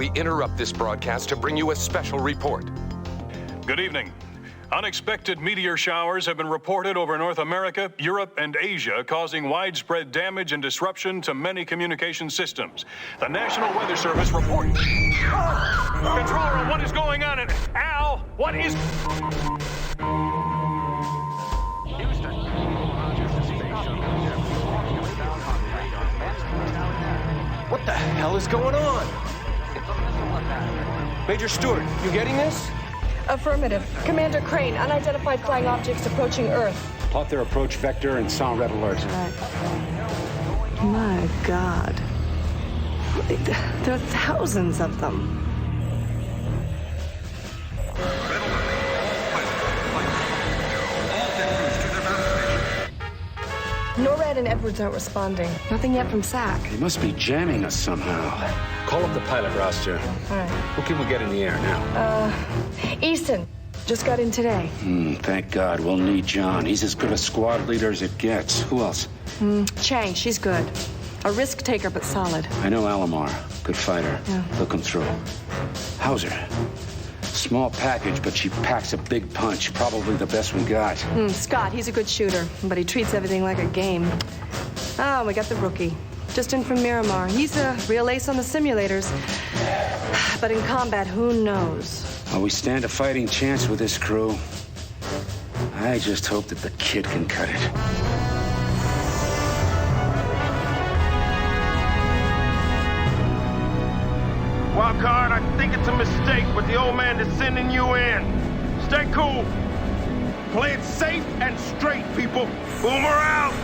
we interrupt this broadcast to bring you a special report. Good evening. Unexpected meteor showers have been reported over North America, Europe, and Asia, causing widespread damage and disruption to many communication systems. The National Weather Service reports... Control room, what is going on? Al, what is... What the hell is going on? Major Stewart, you getting this? Affirmative. Commander Crane, unidentified flying objects approaching Earth. Plot their approach vector and sound red alert. My God. There are thousands of them. NORAD and Edwards aren't responding. Nothing yet from SAC. They must be jamming us somehow. Call up the pilot roster. All right. Who can we get in the air now? Easton. Just got in today. Thank God. We'll need John. He's as good a squad leader as it gets. Who else? Chang, she's good. A risk taker, but solid. I know Alomar. Good fighter. Yeah. He'll come through. Hauser. Small package, but she packs a big punch. Probably the best we got. Scott, he's a good shooter, but he treats everything like a game. Oh, we got the rookie. Just in from Miramar. He's a real ace on the simulators. But in combat, who knows? Well, we stand a fighting chance with this crew. I just hope that the kid can cut it. Wildcard, I think it's a mistake, but the old man is sending you in. Stay cool. Play it safe and straight, people. Boomer out.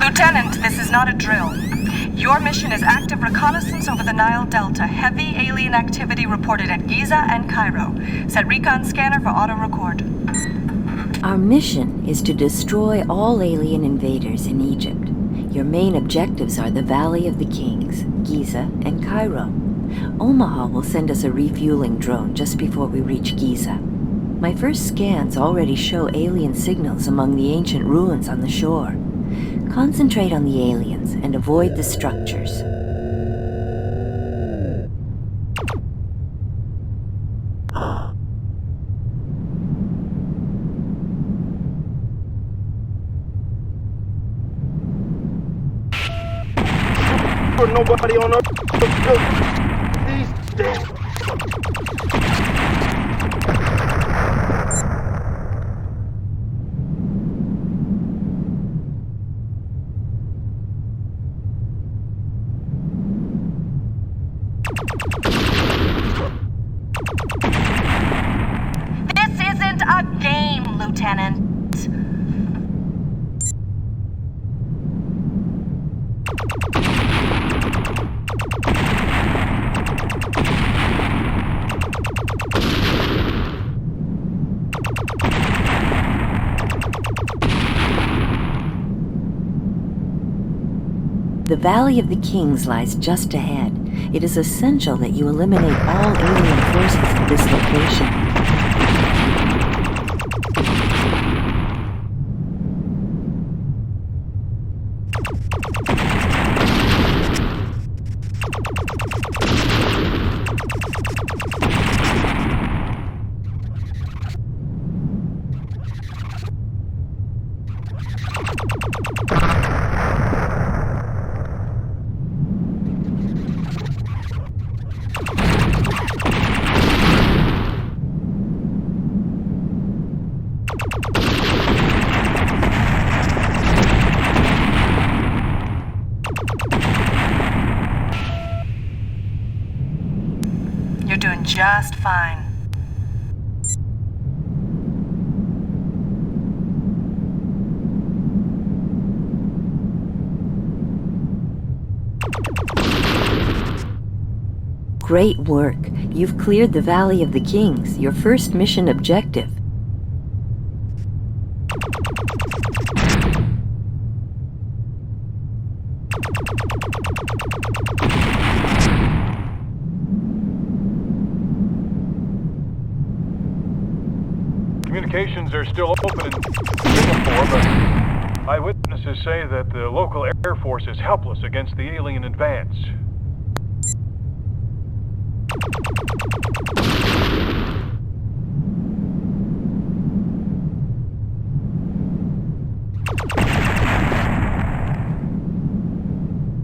Lieutenant, this is not a drill. Your mission is active reconnaissance over the Nile Delta. Heavy alien activity reported at Giza and Cairo. Set recon scanner for auto-record. Our mission is to destroy all alien invaders in Egypt. Your main objectives are the Valley of the Kings, Giza, and Cairo. Omaha will send us a refueling drone just before we reach Giza. My first scans already show alien signals among the ancient ruins on the shore. Concentrate on the aliens and avoid the structures. Nobody on earth. He's dead. This isn't a game, Lieutenant. The Valley of the Kings lies just ahead. It is essential that you eliminate all alien forces at this location. You're doing just fine. Great work. You've cleared the Valley of the Kings, your first mission objective. Communications are still open in Singapore, but eyewitness Witnesses say that the local Air Force is helpless against the alien advance.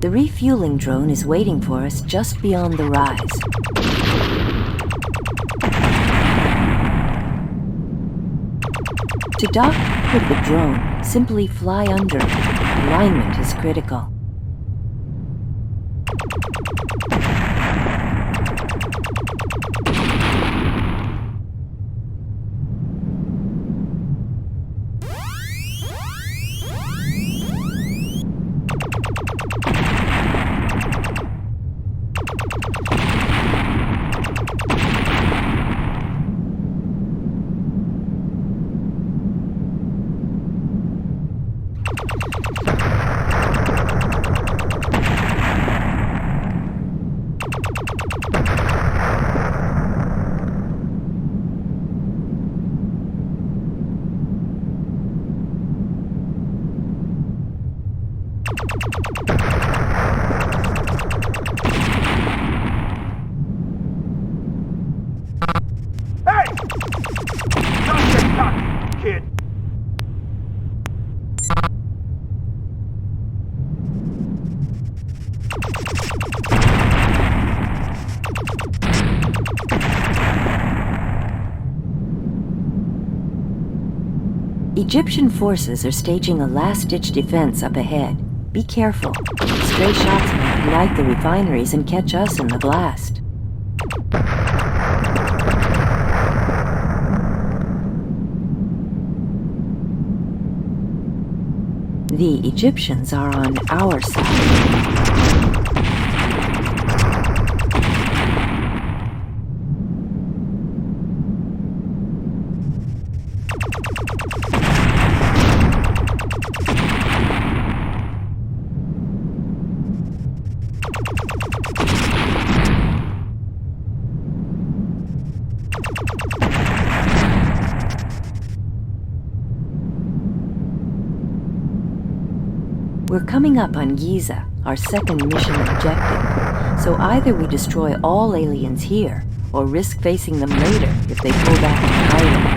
The refueling drone is waiting for us just beyond the rise. To dock with the drone, simply fly under. Alignment is critical. Egyptian forces are staging a last-ditch defense up ahead. Be careful. Stray shots may ignite the refineries and catch us in the blast. The Egyptians are on our side. We're coming up on Giza, our second mission objective, so either we destroy all aliens here, or risk facing them later if they pull back to Cairo.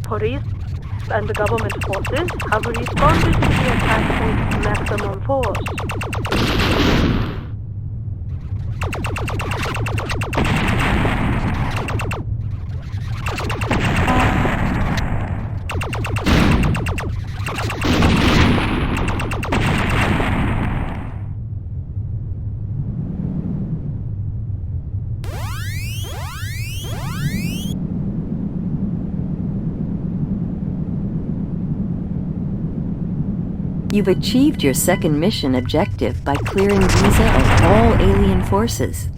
Police and the government forces have responded to the attack with maximum force. You've achieved your second mission objective by clearing Giza of all alien forces.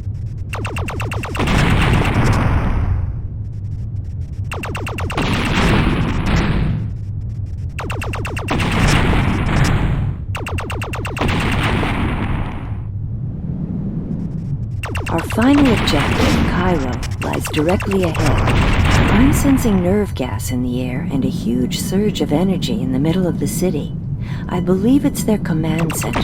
Our final objective, Cairo, lies directly ahead. I'm sensing nerve gas in the air and a huge surge of energy in the middle of the city. I believe it's their command center.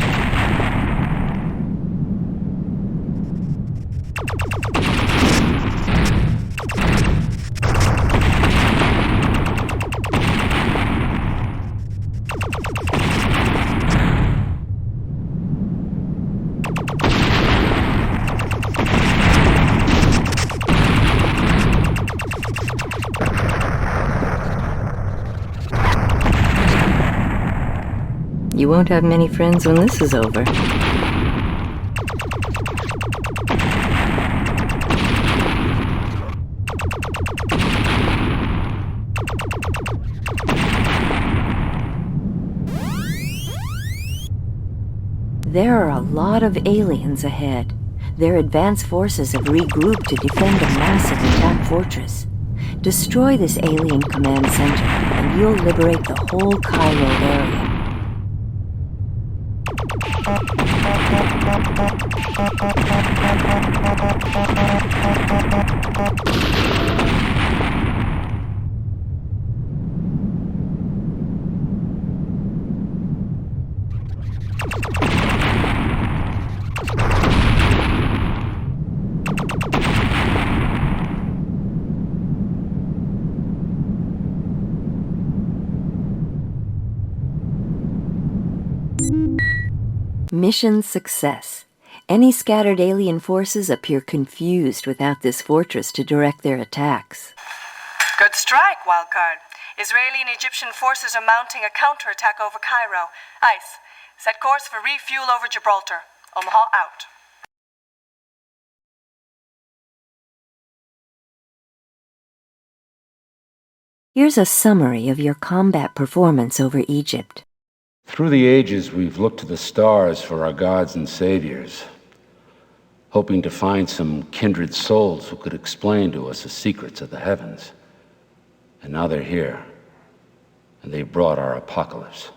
You won't have many friends when this is over. There are a lot of aliens ahead. Their advanced forces have regrouped to defend a massive attack fortress. Destroy this alien command center, and you'll liberate the whole Cairo area. Mission success. Any scattered alien forces appear confused without this fortress to direct their attacks. Good strike, Wildcard. Israeli and Egyptian forces are mounting a counterattack over Cairo. ICE, set course for refuel over Gibraltar. Omaha out. Here's a summary of your combat performance over Egypt. Through the ages, we've looked to the stars for our gods and saviors, hoping to find some kindred souls who could explain to us the secrets of the heavens. And now they're here, and they've brought our apocalypse.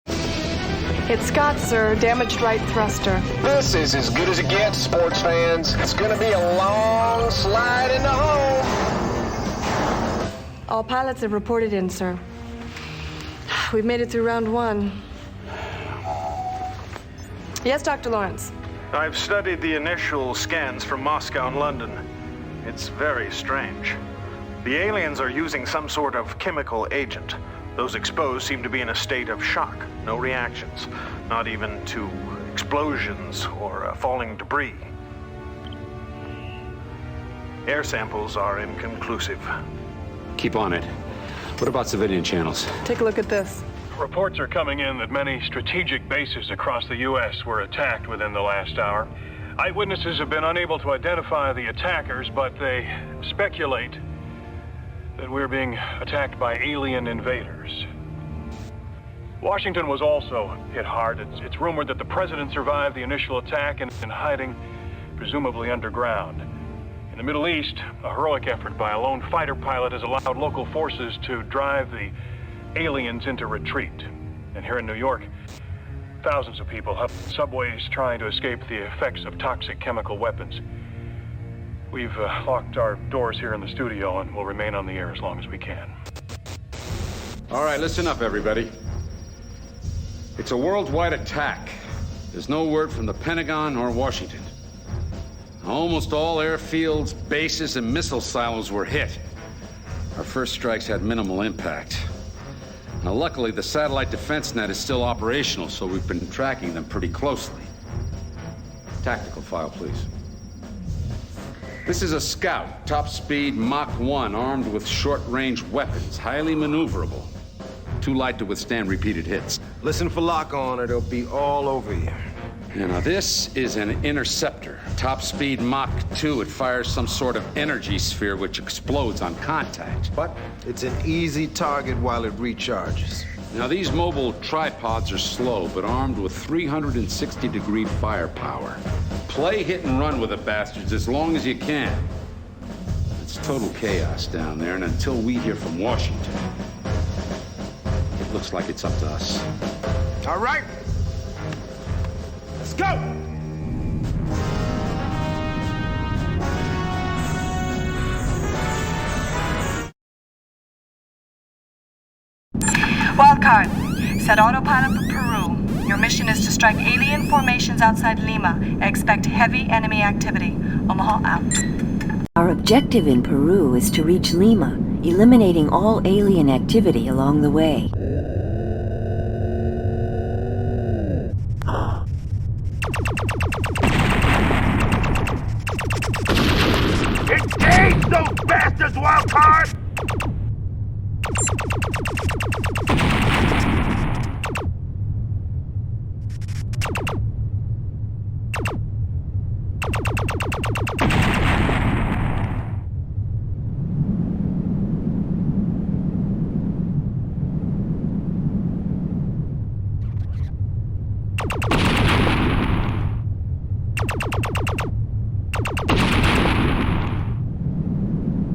It's Scott, sir. Damaged right thruster. This is as good as it gets, sports fans. It's gonna be a long slide into home. All pilots have reported in, sir. We've made it through round one. Yes, Dr. Lawrence. I've studied the initial scans from Moscow and London. It's very strange. The aliens are using some sort of chemical agent. Those exposed seem to be in a state of shock. No reactions. Not even to explosions or falling debris. Air samples are inconclusive. Keep on it. What about civilian channels? Take a look at this. Reports are coming in that many strategic bases across the U.S. were attacked within the last hour. Eyewitnesses have been unable to identify the attackers, but they speculate that we're being attacked by alien invaders. Washington was also hit hard. It's rumored that the president survived the initial attack and is in hiding, presumably underground. In the Middle East, a heroic effort by a lone fighter pilot has allowed local forces to drive the aliens into retreat. And here in New York, thousands of people have subways trying to escape the effects of toxic chemical weapons. We've locked our doors here in the studio and will remain on the air as long as we can. All right, listen up, everybody. It's a worldwide attack. There's no word from the Pentagon or Washington. Almost all airfields, bases, and missile silos were hit. Our first strikes had minimal impact. Now, luckily, the satellite defense net is still operational, so we've been tracking them pretty closely. Tactical file, please. This is a Scout, top speed Mach 1, armed with short-range weapons, highly maneuverable. Too light to withstand repeated hits. Listen for lock on or they'll be all over you. Now, this is an interceptor. Top speed Mach 2. It fires some sort of energy sphere which explodes on contact. But it's an easy target while it recharges. Now, these mobile tripods are slow, but armed with 360-degree firepower. Play hit and run with the bastards as long as you can. It's total chaos down there, and until we hear from Washington, it looks like it's up to us. All right. Let's go! Wildcard, set autopilot for Peru. Your mission is to strike alien formations outside Lima. Expect heavy enemy activity. Omaha out. Our objective in Peru is to reach Lima, eliminating all alien activity along the way. Engage those bastards, Wildcard!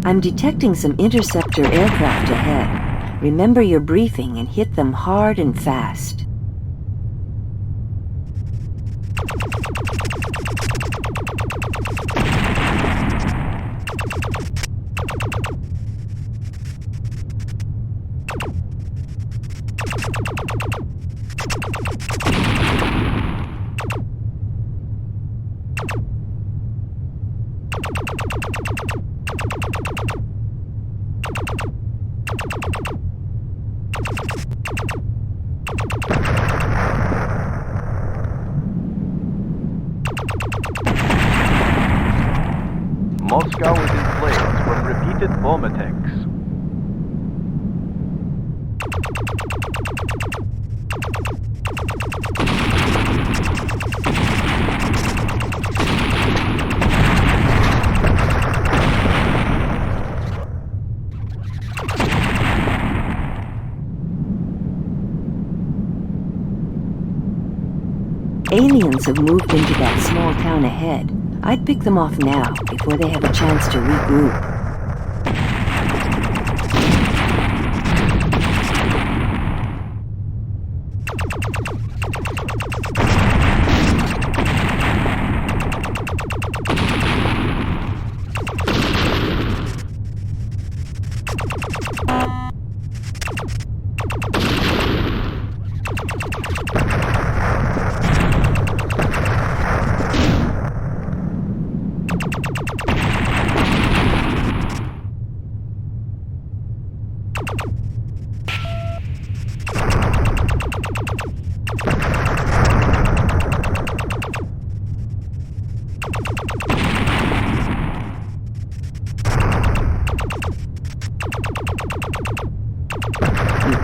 I'm detecting some interceptor aircraft ahead. Remember your briefing and hit them hard and fast. Moscow is in flames from repeated bomb attacks. Aliens have moved into that small town ahead. I'd pick them off now, before they have a chance to regroup.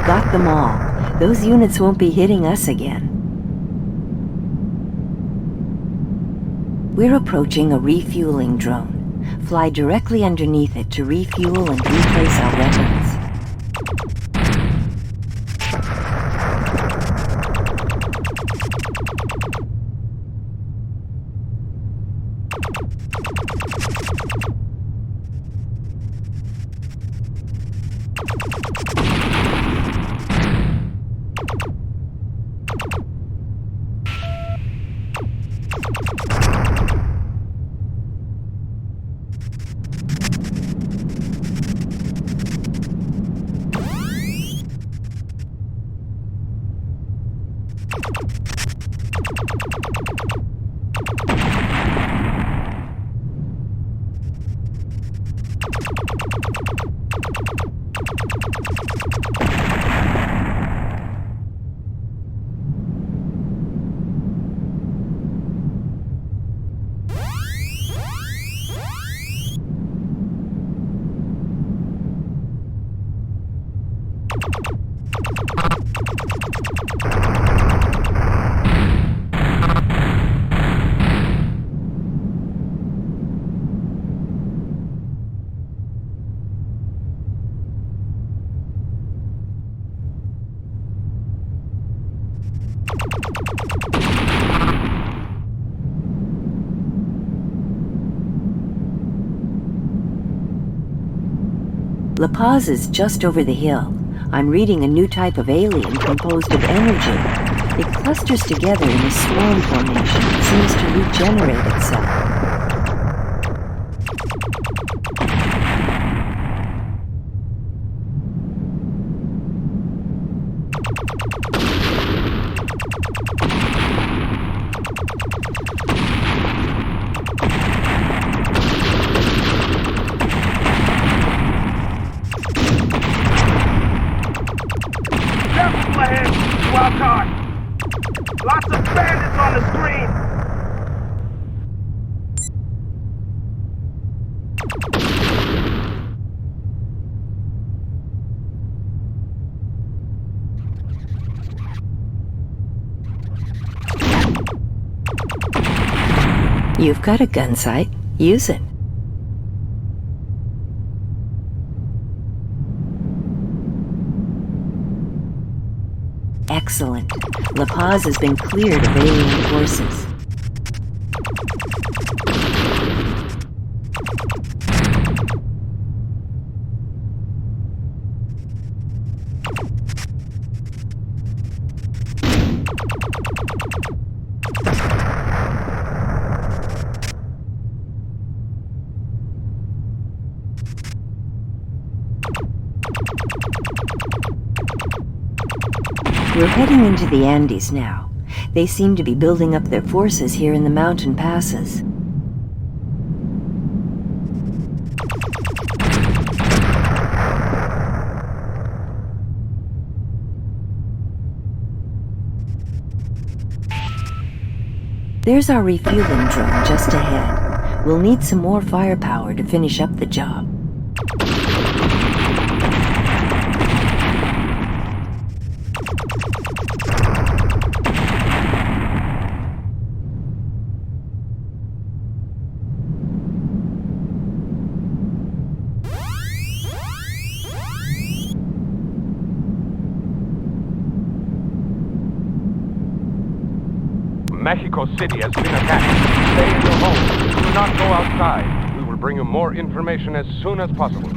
Got them all. Those units won't be hitting us again. We're approaching a refueling drone. Fly directly underneath it to refuel and replace our weapons. La Paz is just over the hill. I'm reading a new type of alien composed of energy. It clusters together in a swarm formation and seems to regenerate itself. Lots of bandits on the screen! You've got a gun sight. Use it. Excellent. La Paz has been cleared of alien forces. We're heading into the Andes now. They seem to be building up their forces here in the mountain passes. There's our refueling drone just ahead. We'll need some more firepower to finish up the job. Mexico City has been attacked. Stay in your homes. Do not go outside. We will bring you more information as soon as possible.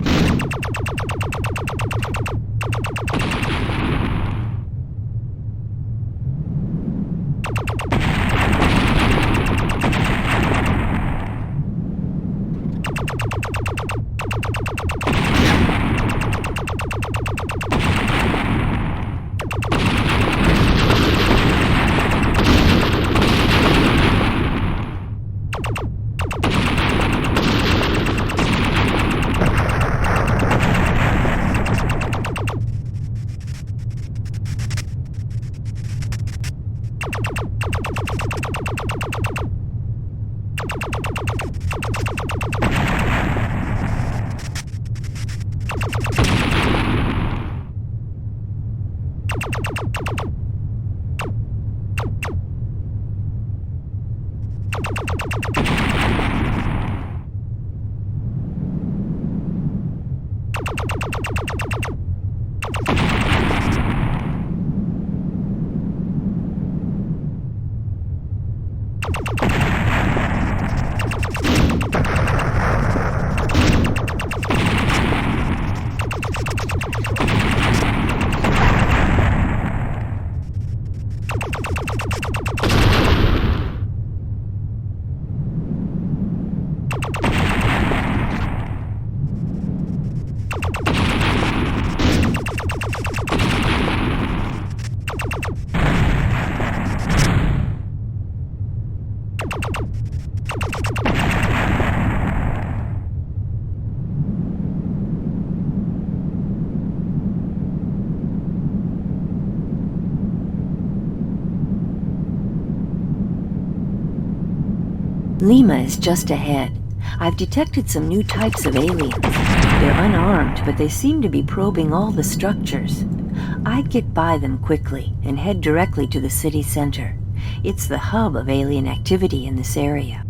Lima is just ahead. I've detected some new types of aliens. They're unarmed, but they seem to be probing all the structures. I'd get by them quickly and head directly to the city center. It's the hub of alien activity in this area.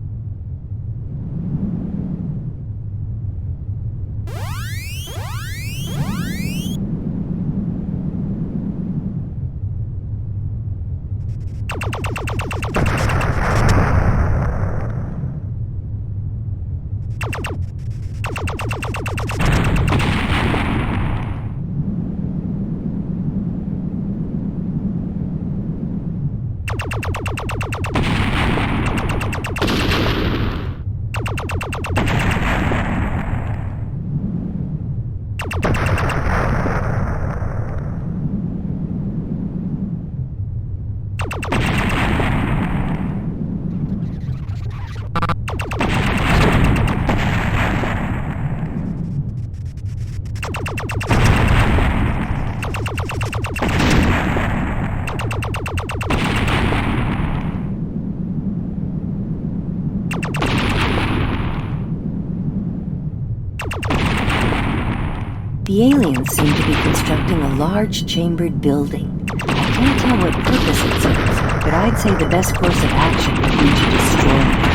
The aliens seem to be constructing a large chambered building. I can't tell what purpose it serves, but I'd say the best course of action would be to destroy it.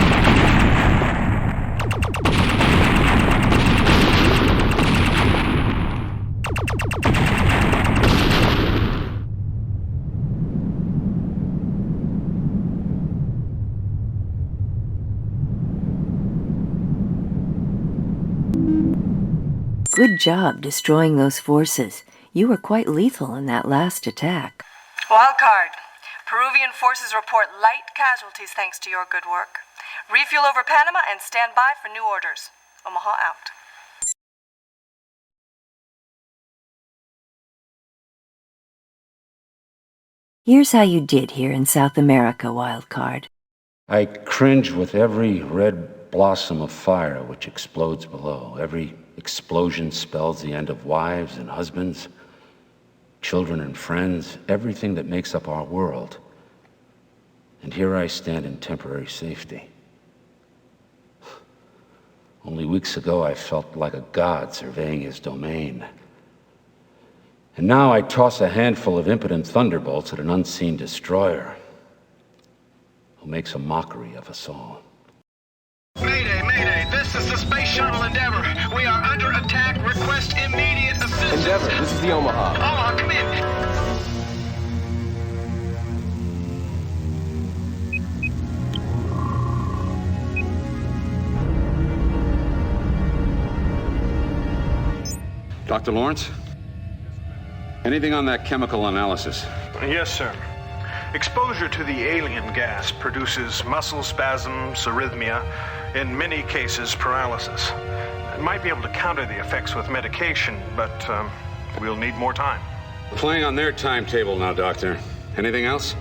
Good job destroying those forces. You were quite lethal in that last attack. Wildcard. Peruvian forces report light casualties thanks to your good work. Refuel over Panama and stand by for new orders. Omaha out. Here's how you did here in South America, Wildcard. I cringe with every red blossom of fire which explodes below. Every explosion spells the end of wives and husbands, children and friends, everything that makes up our world. And here I stand in temporary safety. Only weeks ago, I felt like a god surveying his domain. And now I toss a handful of impotent thunderbolts at an unseen destroyer who makes a mockery of us all. Mayday, Mayday, this is the Space Shuttle Endeavor. We are under attack. Request immediate assistance. Endeavor, this is the Omaha. Omaha, come in. Dr. Lawrence? Anything on that chemical analysis? Yes, sir. Exposure to the alien gas produces muscle spasms, arrhythmia, in many cases paralysis. It might be able to counter the effects with medication, but we'll need more time. Playing on their timetable now, Doctor. Anything else?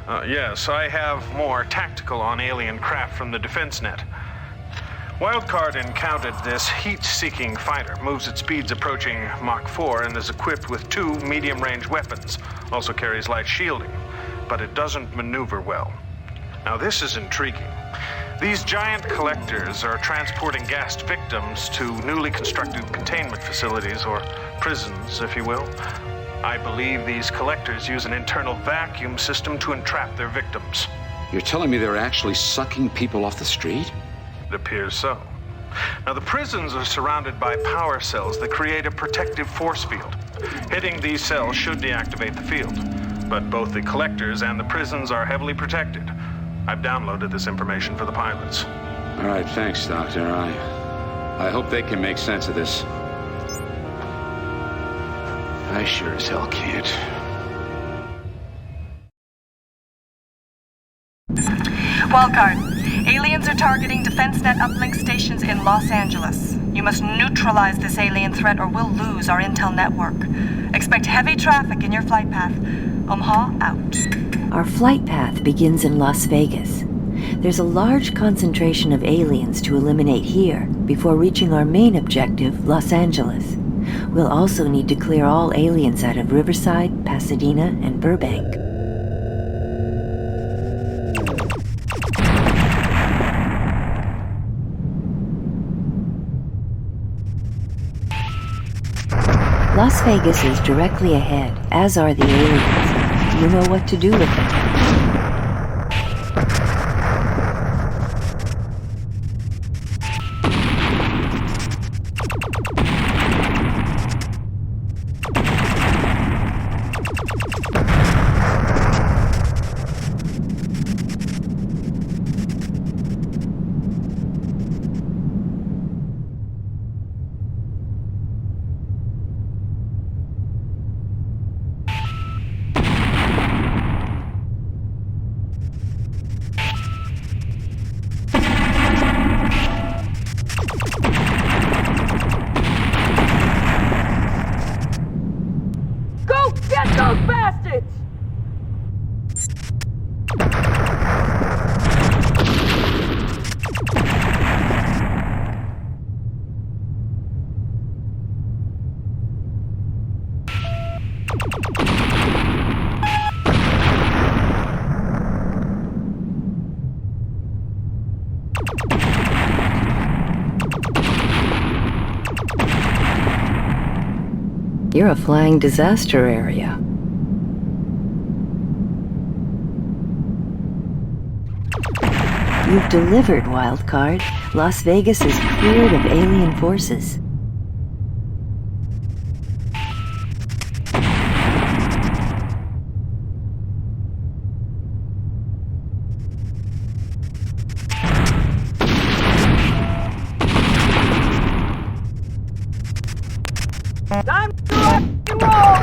Yes, I have more tactical on alien craft from the defense net. Wildcard encountered this heat-seeking fighter, moves at speeds approaching Mach 4, and is equipped with 2 medium-range weapons. Also carries light shielding, but it doesn't maneuver well. Now this is intriguing. These giant collectors are transporting gassed victims to newly constructed containment facilities, or prisons, if you will. I believe these collectors use an internal vacuum system to entrap their victims. You're telling me they're actually sucking people off the street? It appears so. Now, the prisons are surrounded by power cells that create a protective force field. Hitting these cells should deactivate the field, but both the collectors and the prisons are heavily protected. I've downloaded this information for the pilots. All right, thanks, Doctor. I hope they can make sense of this. I sure as hell can't. Wildcard. Aliens are targeting DefenseNet uplink stations in Los Angeles. You must neutralize this alien threat or we'll lose our intel network. Expect heavy traffic in your flight path. Omaha, out. Our flight path begins in Las Vegas. There's a large concentration of aliens to eliminate here before reaching our main objective, Los Angeles. We'll also need to clear all aliens out of Riverside, Pasadena, and Burbank. Las Vegas is directly ahead, as are the aliens. You know what to do with them. You're a flying disaster area. You've delivered, Wildcard. Las Vegas is cleared of alien forces. Time to rock and roll!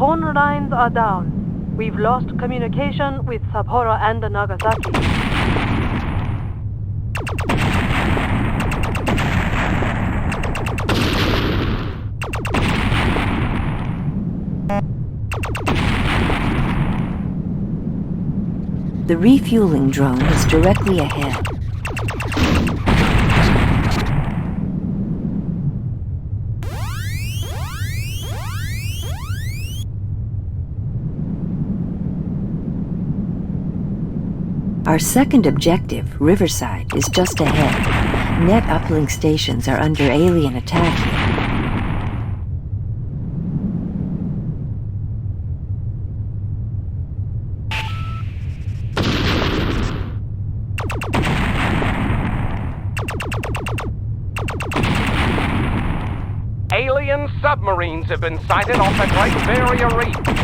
phone lines are down. We've lost communication with Sapporo and Nagasaki. The refueling drone is directly ahead. Our second objective, Riverside, is just ahead. Net uplink stations are under alien attack here. Alien submarines have been sighted off the Great Barrier Reef.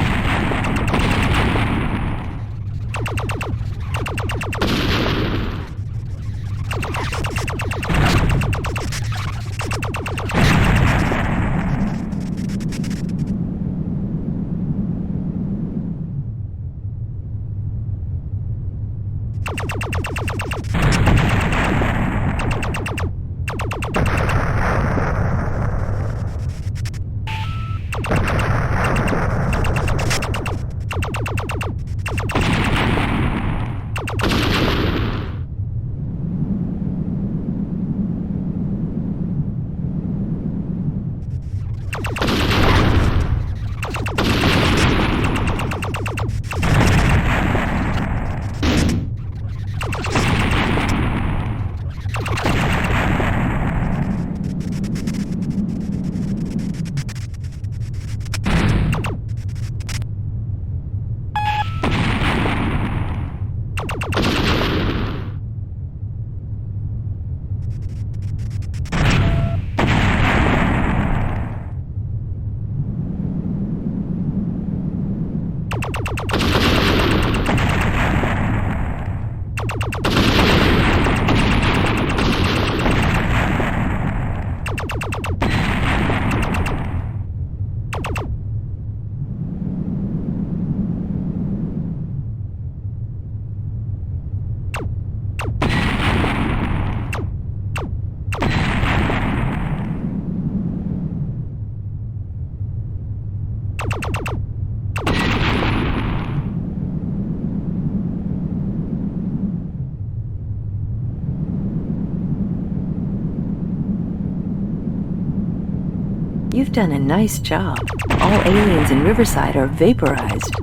You've done a nice job. All aliens in Riverside are vaporized.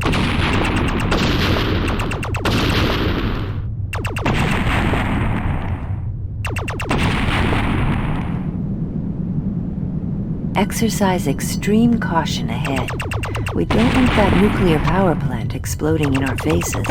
Exercise extreme caution ahead. We don't want that nuclear power plant exploding in our faces.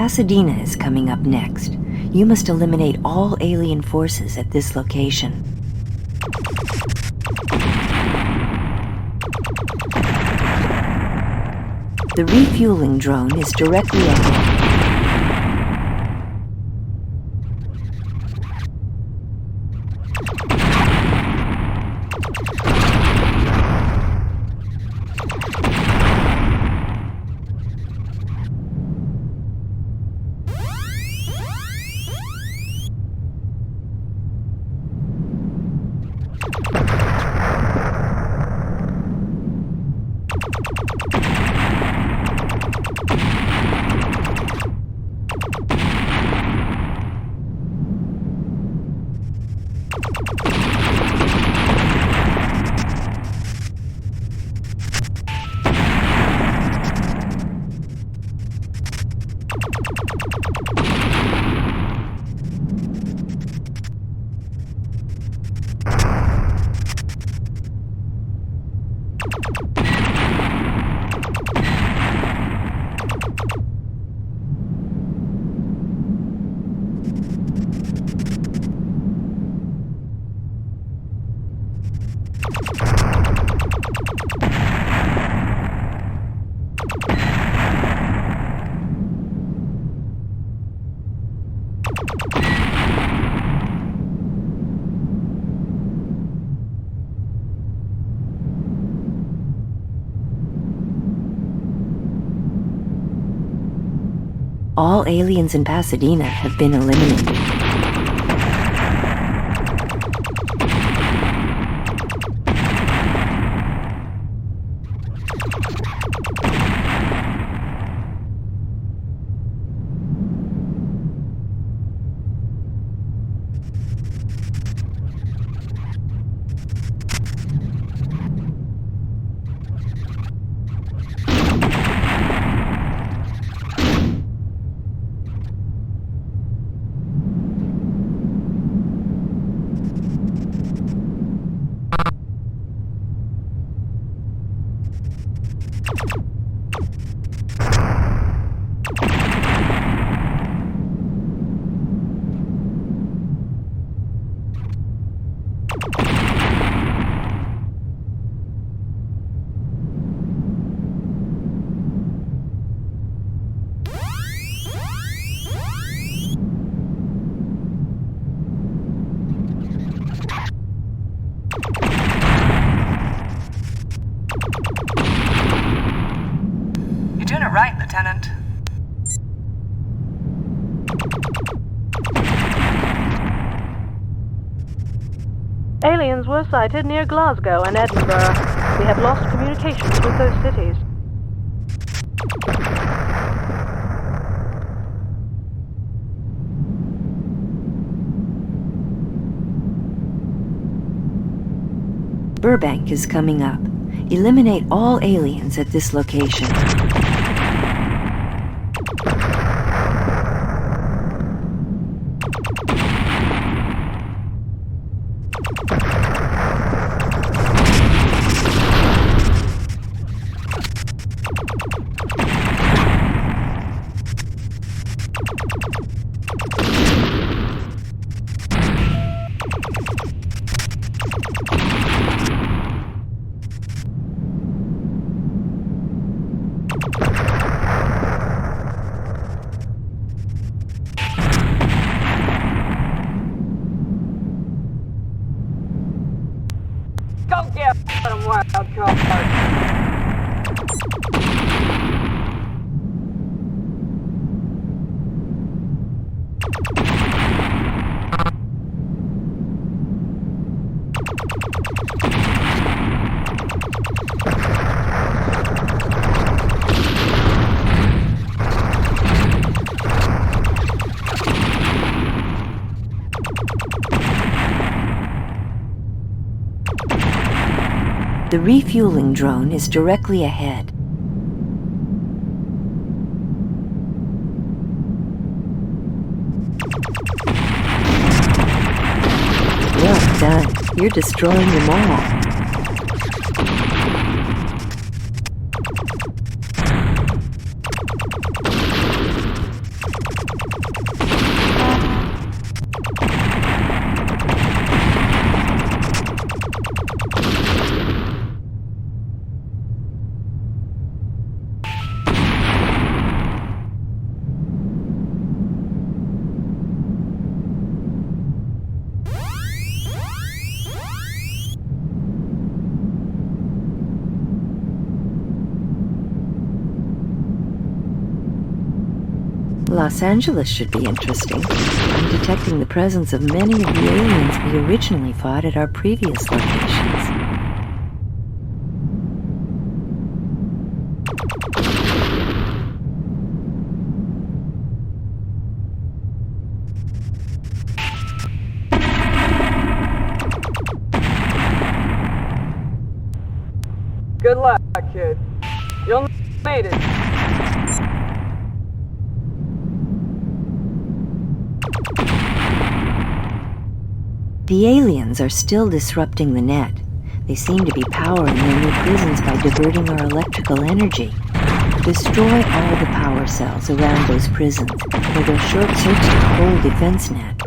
Pasadena is coming up next. You must eliminate all alien forces at this location. The refueling drone is directly ahead. All aliens in Pasadena have been eliminated. You're doing it right, Lieutenant. Aliens were sighted near Glasgow and Edinburgh. We have lost communications with those cities. Burbank is coming up. Eliminate all aliens at this location. Go get them wild cards. The refueling drone is directly ahead. Well done. You're destroying them all. Los Angeles should be interesting. I'm detecting the presence of many of the aliens we originally fought at our previous locations. Good luck, kid. You'll need it. The aliens are still disrupting the net. They seem to be powering their new prisons by diverting our electrical energy. Destroy all the power cells around those prisons, or they'll short-circuit the whole defense net.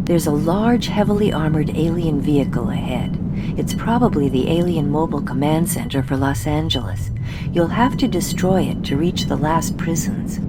There's a large, heavily armored alien vehicle ahead. It's probably the Alien Mobile Command Center for Los Angeles. You'll have to destroy it to reach the last prisons.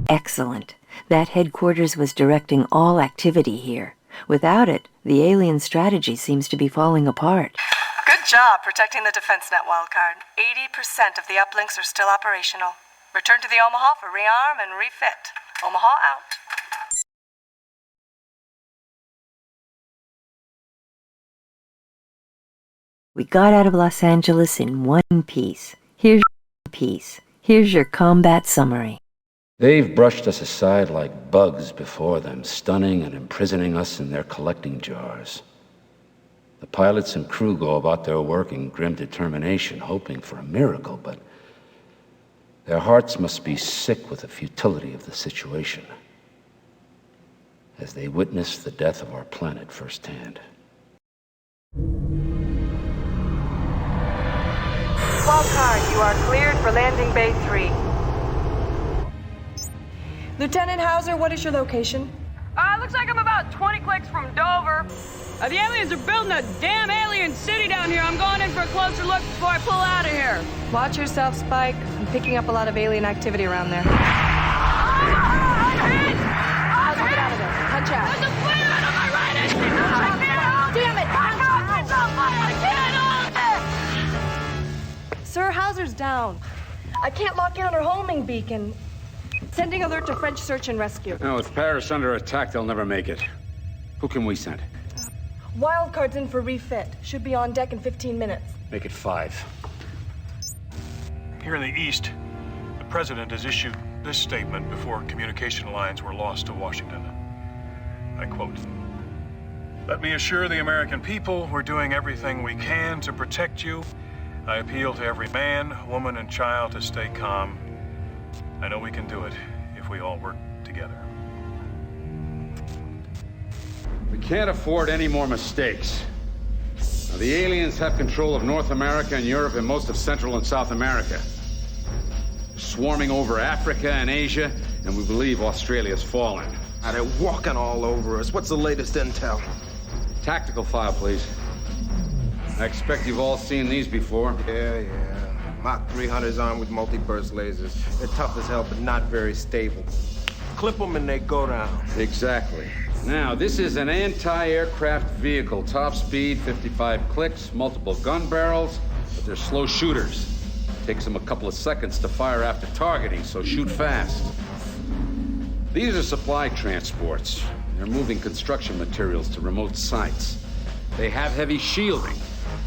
Excellent. That headquarters was directing all activity here. Without it, the alien strategy seems to be falling apart. Good job protecting the defense net, Wildcard. 80% of the uplinks are still operational. Return to the Omaha for rearm and refit. Omaha out. We got out of Los Angeles in one piece. Here's your piece. Here's your combat summary. They've brushed us aside like bugs before them, stunning and imprisoning us in their collecting jars. The pilots and crew go about their work in grim determination, hoping for a miracle, but their hearts must be sick with the futility of the situation as they witness the death of our planet firsthand. Wildcard, you are cleared for landing bay 3. Lieutenant Hauser, what is your location? Looks like I'm about 20 clicks from Dover. The aliens are building a damn alien city down here. I'm going in for a closer look before I pull out of here. Watch yourself, Spike. I'm picking up a lot of alien activity around there. I'm hit! Hauser, get out of there. Punch out. There's a flare out on my right end! Damn it! It's on fire! I can't hold it! Sir, Hauser's down. I can't lock in on her homing beacon. Sending alert to French search and rescue. No, with Paris under attack, they'll never make it. Who can we send? Wildcard's in for refit. Should be on deck in 15 minutes. Make it 5. Here in the East, the President has issued this statement before communication lines were lost to Washington. I quote, "Let me assure the American people we're doing everything we can to protect you. I appeal to every man, woman, and child to stay calm. I know we can do it if we all work together. We can't afford any more mistakes. Now, the aliens have control of North America and Europe and most of Central and South America. They're swarming over Africa and Asia, and we believe Australia's fallen. Now, they're walking all over us. What's the latest intel? Tactical file, please. I expect you've all seen these before. Yeah. Mach 300s armed with multi-burst lasers. They're tough as hell, but not very stable. Clip them and they go down. Exactly. Now, this is an anti-aircraft vehicle. Top speed, 55 clicks, multiple gun barrels, but they're slow shooters. Takes them a couple of seconds to fire after targeting, so shoot fast. These are supply transports. They're moving construction materials to remote sites. They have heavy shielding,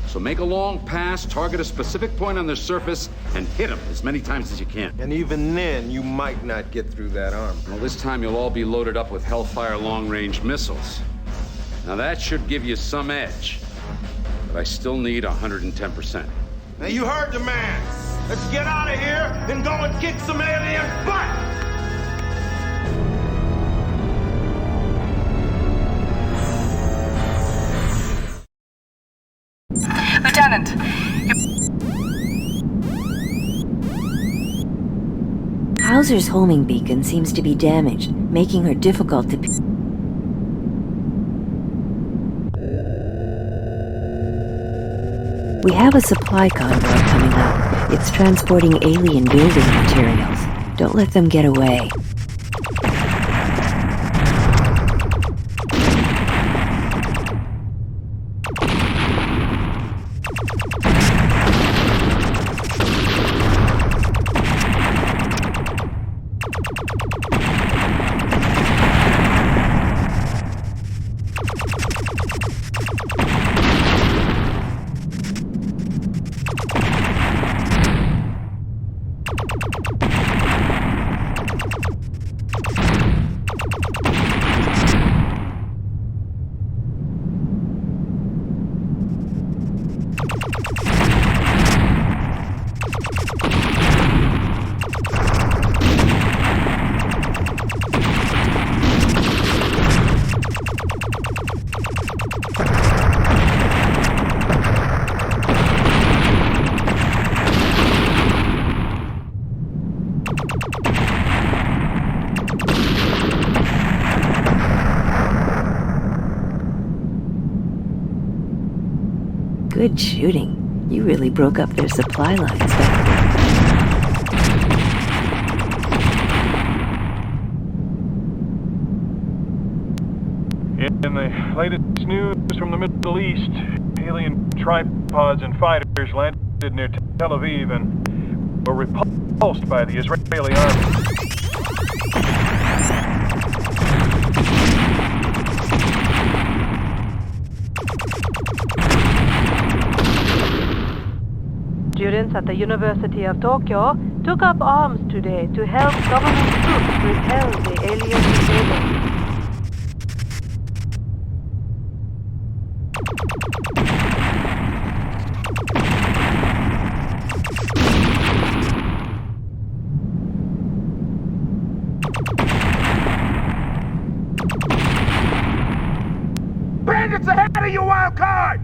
so make a long pass, target a specific point on their surface, and hit them as many times as you can. And even then, you might not get through that armor. Well, this time you'll all be loaded up with Hellfire long-range missiles. Now that should give you some edge, but I still need 110%. Now you heard the man. Let's get out of here and go and kick some alien butt! Lieutenant, Hauser's homing beacon seems to be damaged, making her difficult to... We have a supply convoy coming up. It's transporting alien building materials. Don't let them get away. Good shooting. You really broke up their supply lines back there. In the latest news from the Middle East, alien tripods and fighters landed near Tel Aviv and were repulsed by the Israeli army. Students at the University of Tokyo took up arms today to help government troops repel the alien invaders. Bandits ahead of you, wild card!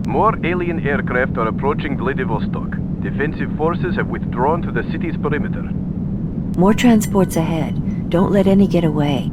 More alien aircraft are approaching Vladivostok. Defensive forces have withdrawn to the city's perimeter. More transports ahead. Don't let any get away.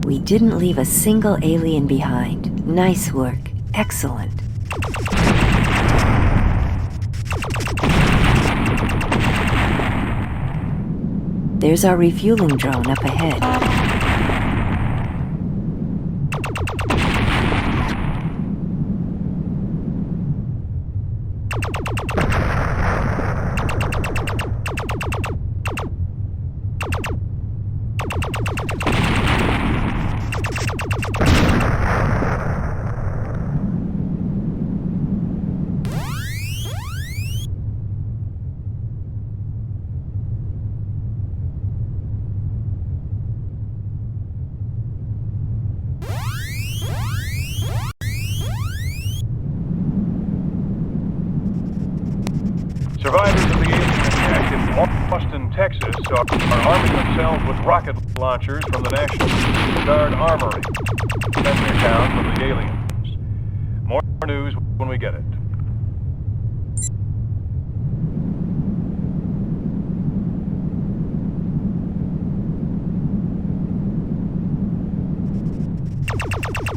We didn't leave a single alien behind. Nice work. Excellent. There's our refueling drone up ahead. Survivors of the alien attack in Austin, Texas are arming themselves with rocket launchers from the National Guard Armory. Defend their town from the aliens. More news when we get it.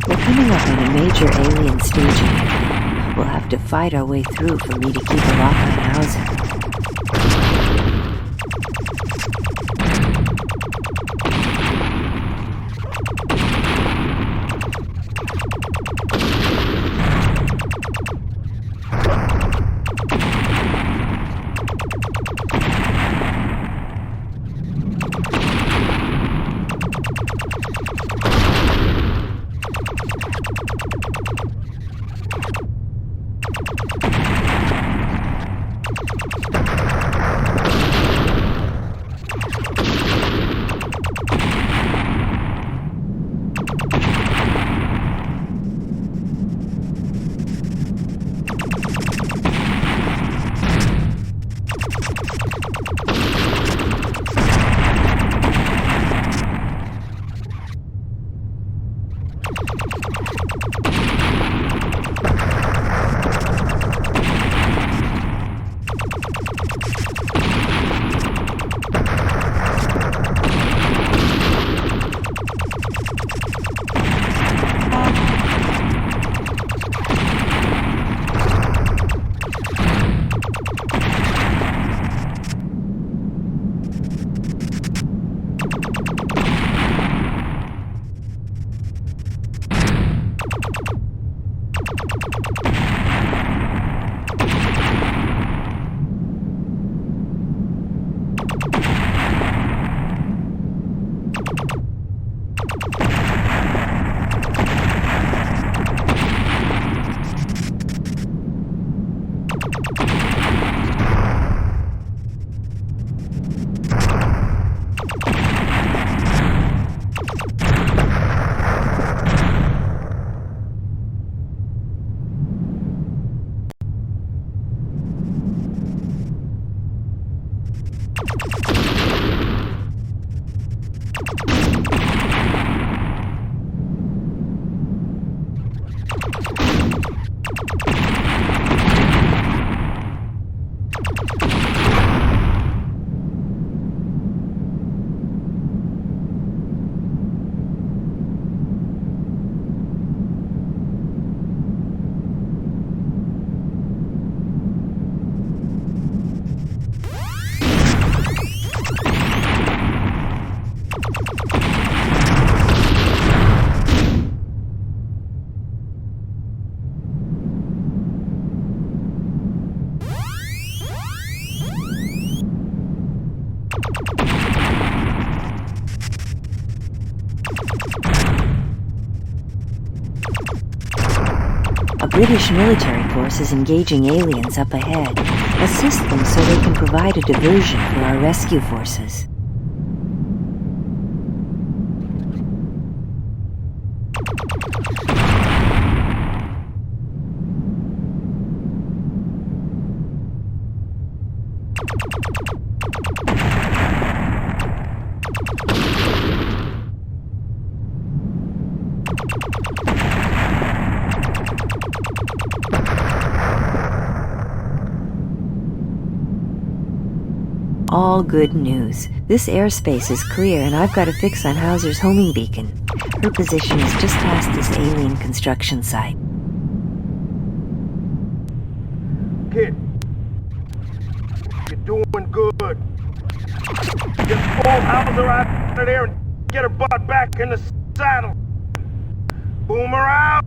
We're coming up on a major alien staging area. We'll have to fight our way through for me to keep a lock on housing. British military force is engaging aliens up ahead. Assist them so they can provide a diversion for our rescue forces. all good news. This airspace is clear, and I've got a fix on Hauser's homing beacon. Her position is just past this alien construction site. Kid, you're doing good. Just pull Hauser out of there and get her butt back in the saddle. Boom her out!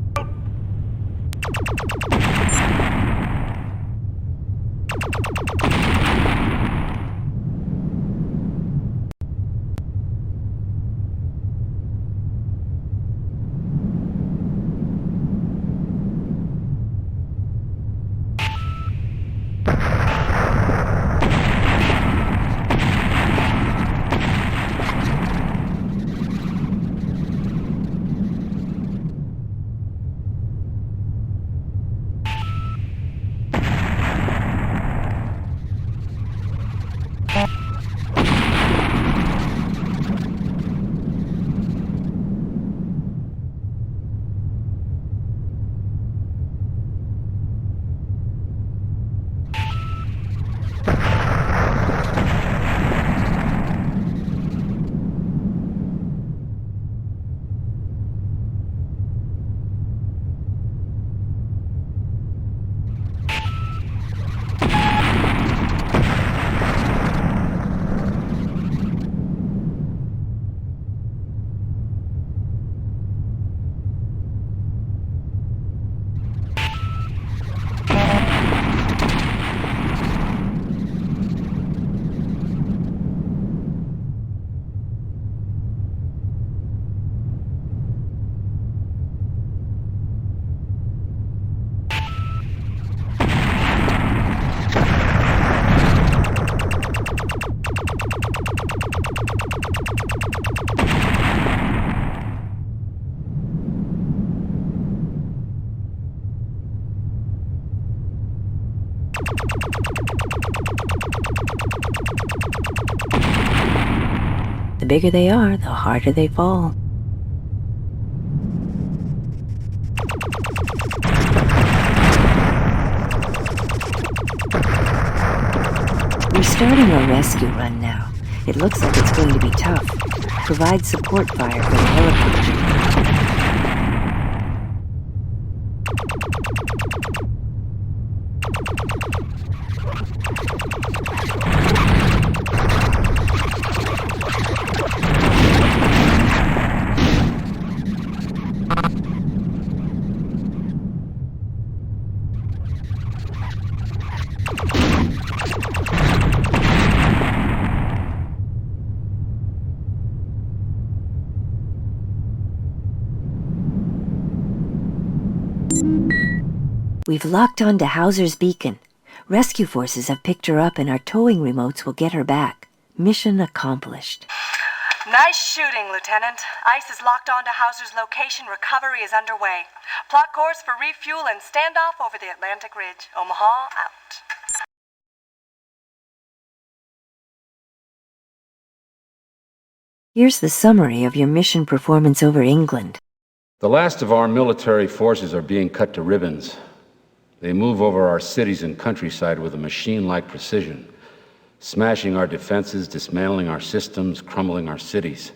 The bigger they are, the harder they fall. We're starting our rescue run now. It looks like it's going to be tough. Provide support fire for the helicopter. We've locked onto Hauser's beacon. Rescue forces have picked her up and our towing remotes will get her back. Mission accomplished. Nice shooting, Lieutenant. ICE is locked onto Hauser's location. Recovery is underway. Plot course for refuel and standoff over the Atlantic Ridge. Omaha out. Here's the summary of your mission performance over England. The last of our military forces are being cut to ribbons. They move over our cities and countryside with a machine-like precision, smashing our defenses, dismantling our systems, crumbling our cities.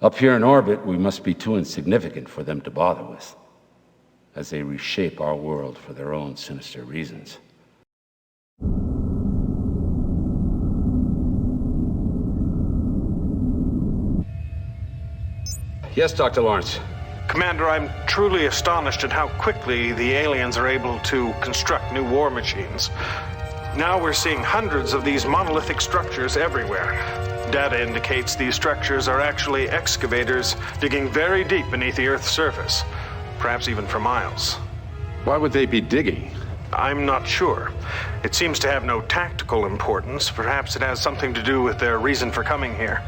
Up here in orbit, we must be too insignificant for them to bother with, as they reshape our world for their own sinister reasons. Yes, Dr. Lawrence. Commander, I'm truly astonished at how quickly the aliens are able to construct new war machines. Now we're seeing hundreds of these monolithic structures everywhere. Data indicates these structures are actually excavators digging very deep beneath the Earth's surface, perhaps even for miles. Why would they be digging? I'm not sure. It seems to have no tactical importance. Perhaps it has something to do with their reason for coming here.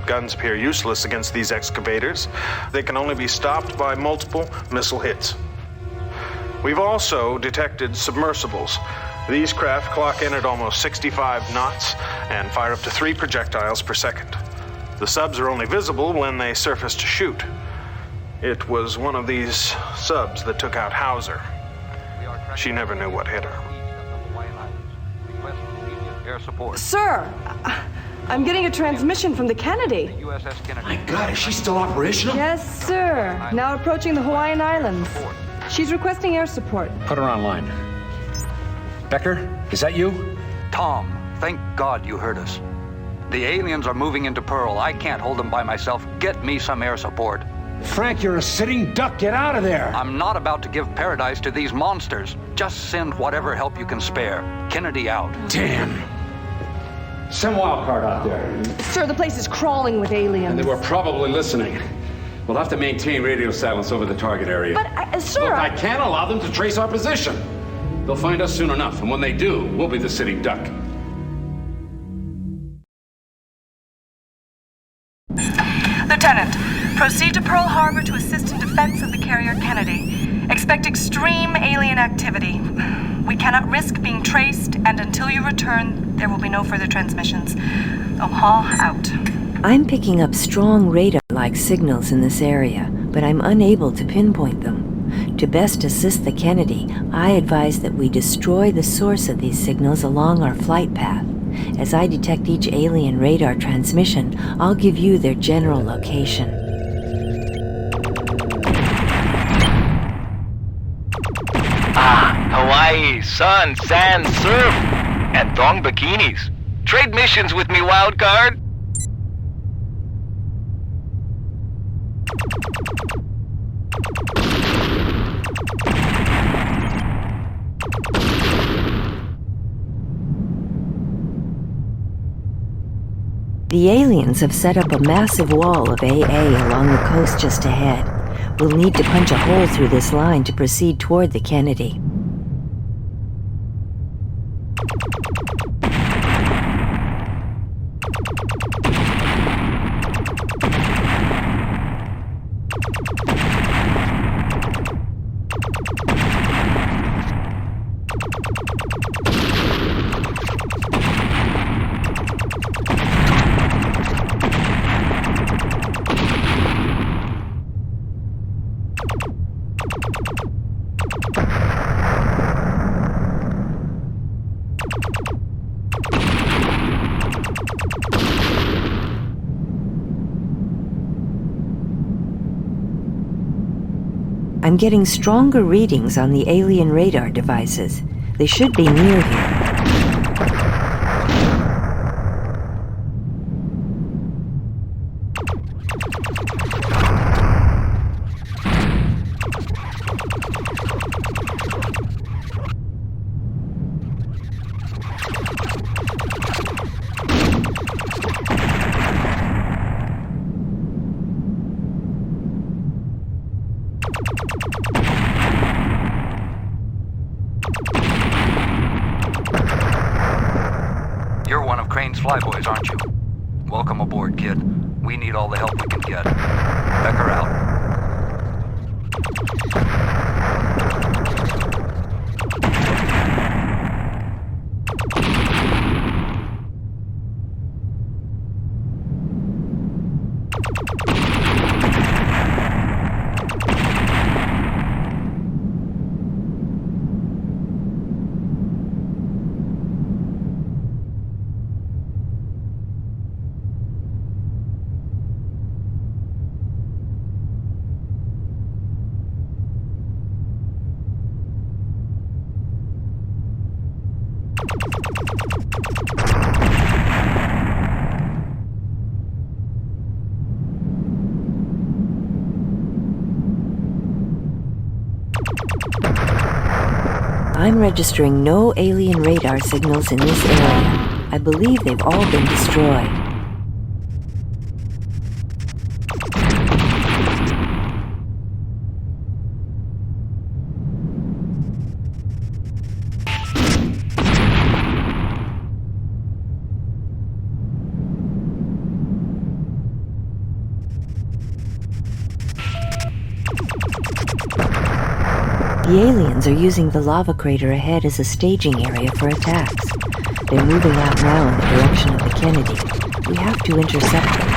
Guns appear useless against these excavators. They can only be stopped by multiple missile hits. We've also detected submersibles. These craft clock in at almost 65 knots and fire up to 3 projectiles per second. The subs are only visible when they surface to shoot. It was one of these subs that took out Hauser. She never knew what hit her. Air support. Sir, I'm getting a transmission from the Kennedy. USS Kennedy. My God, is she still operational? Yes, sir. Now approaching the Hawaiian Islands. She's requesting air support. Put her online. Becker, is that you? Tom, thank God you heard us. The aliens are moving into Pearl. I can't hold them by myself. Get me some air support. Frank, you're a sitting duck. Get out of there. I'm not about to give paradise to these monsters. Just send whatever help you can spare. Kennedy out. Damn. Send Wildcard out there. Sir, the place is crawling with aliens. And they were probably listening. We'll have to maintain radio silence over the target area. But, sir, Look, I can't allow them to trace our position. They'll find us soon enough, and when they do, we'll be the sitting duck. Lieutenant, proceed to Pearl Harbor to assist in defense of the carrier Kennedy. Expect extreme alien activity. We cannot risk being traced, and until you return, there will be no further transmissions. Omaha out. I'm picking up strong radar-like signals in this area, but I'm unable to pinpoint them. To best assist the Kennedy, I advise that we destroy the source of these signals along our flight path. As I detect each alien radar transmission, I'll give you their general location. Hawaii, sun, sand, surf, and thong bikinis. Trade missions with me, Wildcard. The aliens have set up a massive wall of AA along the coast just ahead. We'll need to punch a hole through this line to proceed toward the Kennedy. I'm getting stronger readings on the alien radar devices. They should be near here. Flyboys, aren't you? Welcome aboard, kid. We need all the help we can get. Becker out. I'm registering no alien radar signals in this area. I believe they've all been destroyed. The aliens are using the lava crater ahead as a staging area for attacks. They're moving out now in the direction of the Kennedy. We have to intercept them.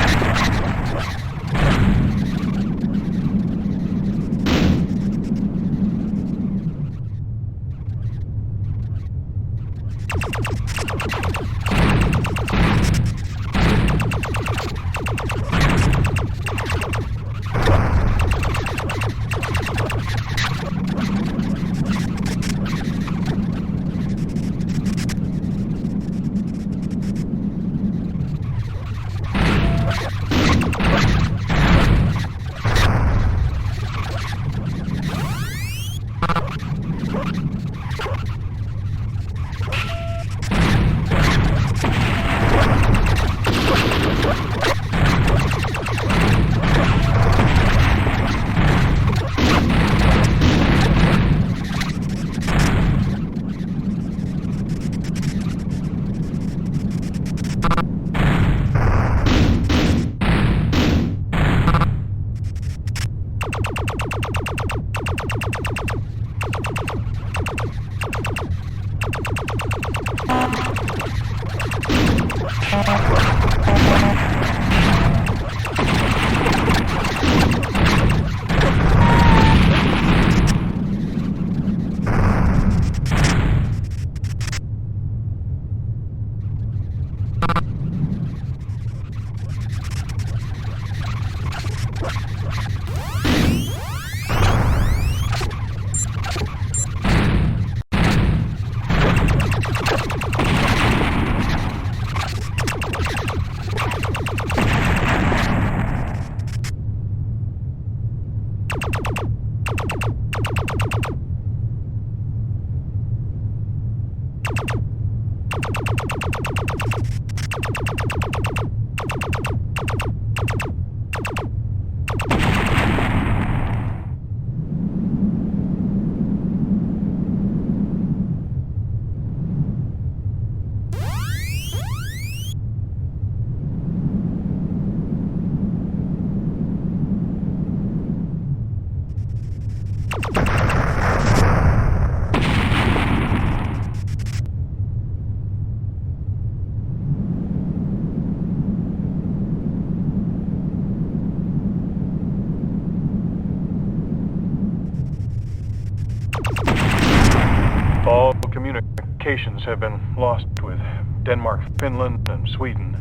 communications have been lost with Denmark, Finland, and Sweden.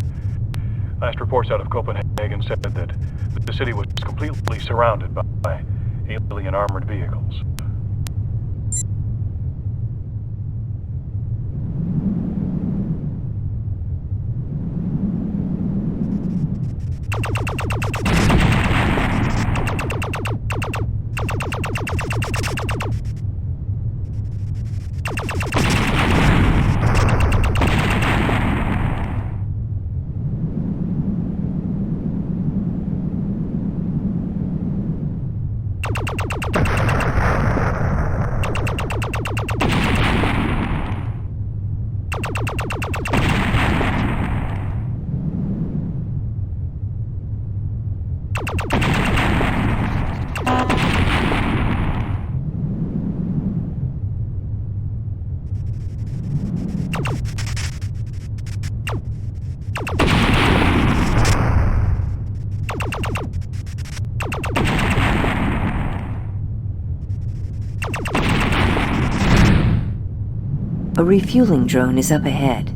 Last reports out of Copenhagen said that the city was completely surrounded by alien armored vehicles. A refueling drone is up ahead.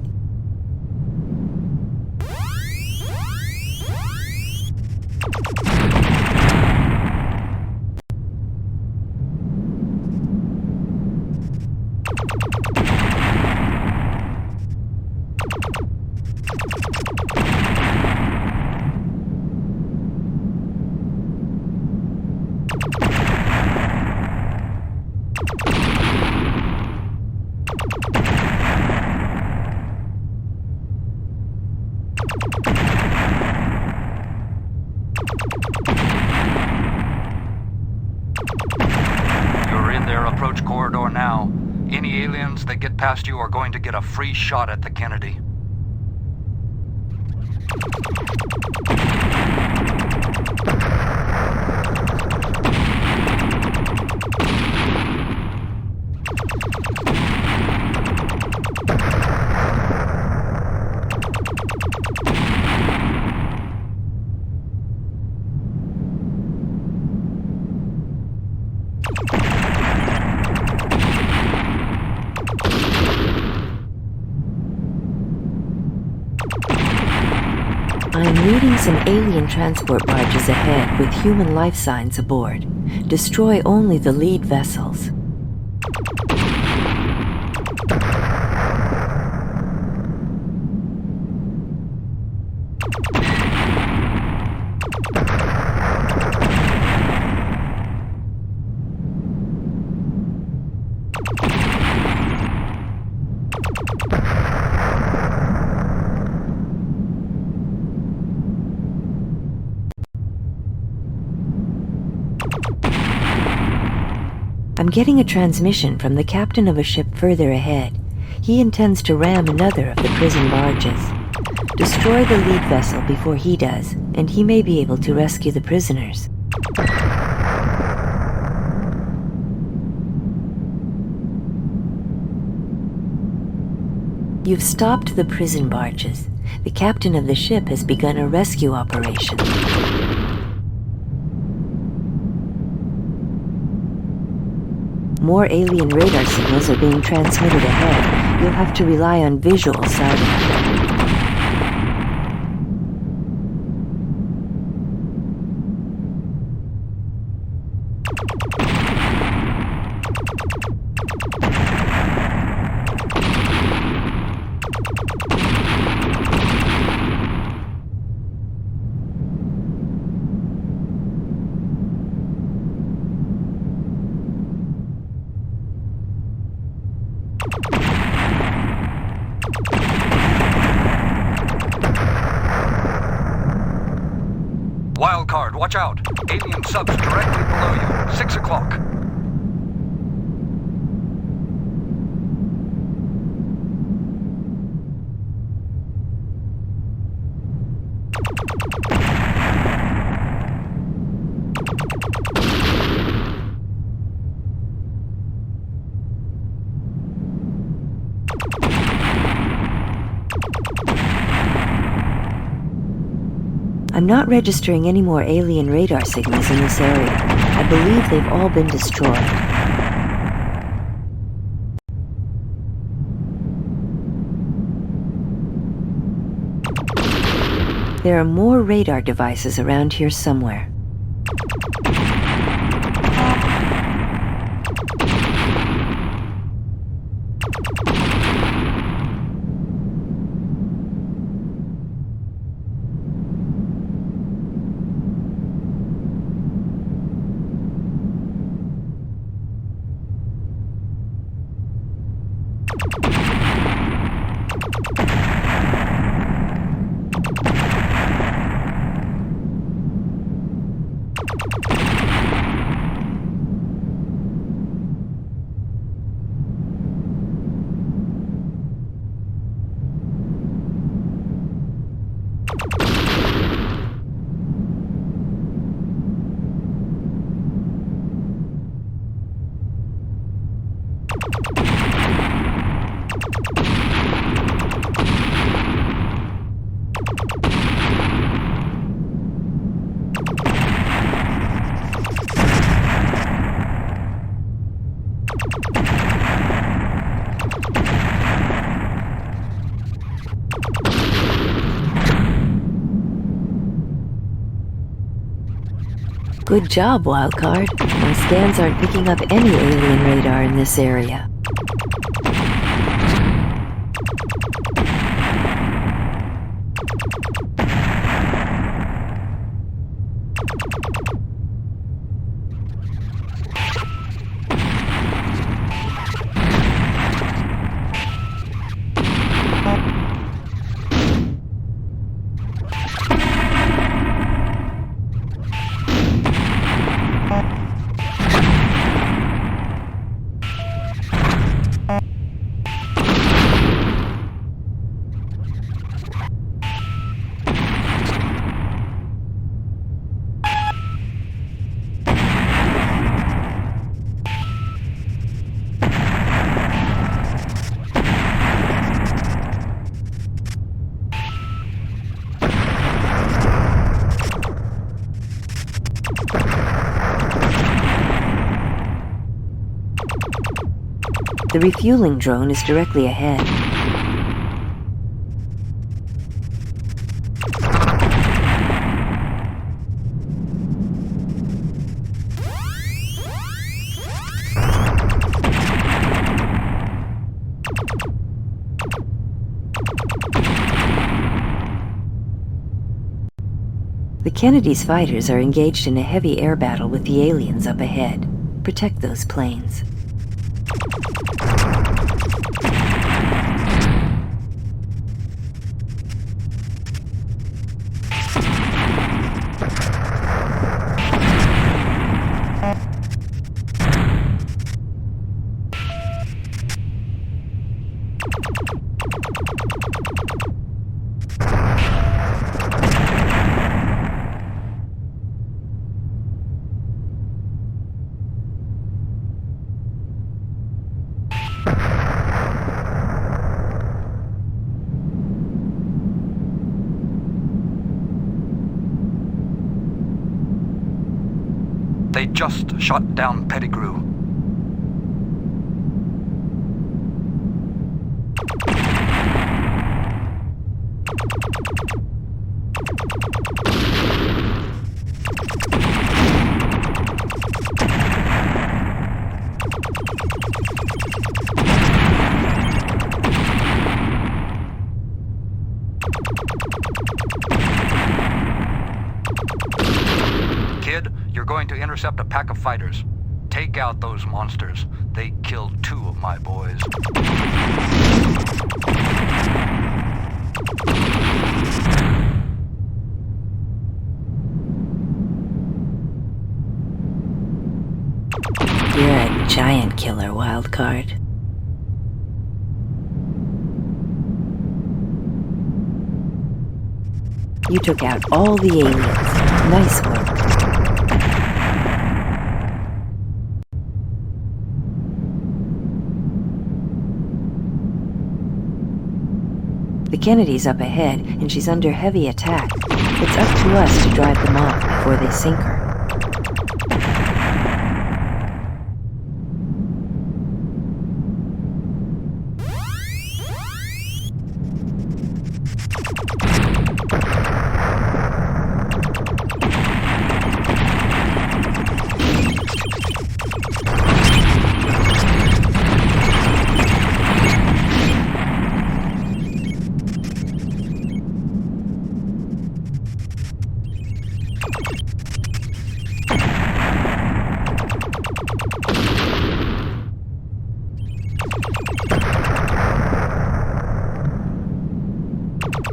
Corridor now. Any aliens that get past you are going to get a free shot at the Kennedy. I'm reading some alien transport barges ahead with human life signs aboard. Destroy only the lead vessels. I'm getting a transmission from the captain of a ship further ahead. He intends to ram another of the prison barges. Destroy the lead vessel before he does, and he may be able to rescue the prisoners. You've stopped the prison barges. The captain of the ship has begun a rescue operation. More alien radar signals are being transmitted ahead. You'll have to rely on visual sighting. Wildcard, watch out! Alien subs directly below you. 6 o'clock. I'm not registering any more alien radar signals in this area. I believe they've all been destroyed. There are more radar devices around here somewhere. Good job, Wildcard. My scans aren't picking up any alien radar in this area. The refueling drone is directly ahead. The Kennedy's fighters are engaged in a heavy air battle with the aliens up ahead. Protect those planes. They just shot down Pettigrew. To intercept a pack of fighters. Take out those monsters. They killed 2 of my boys. You're a giant killer, Wildcard. You took out all the aliens. Nice work. The Kennedy's up ahead, and she's under heavy attack. It's up to us to drive them off before they sink her.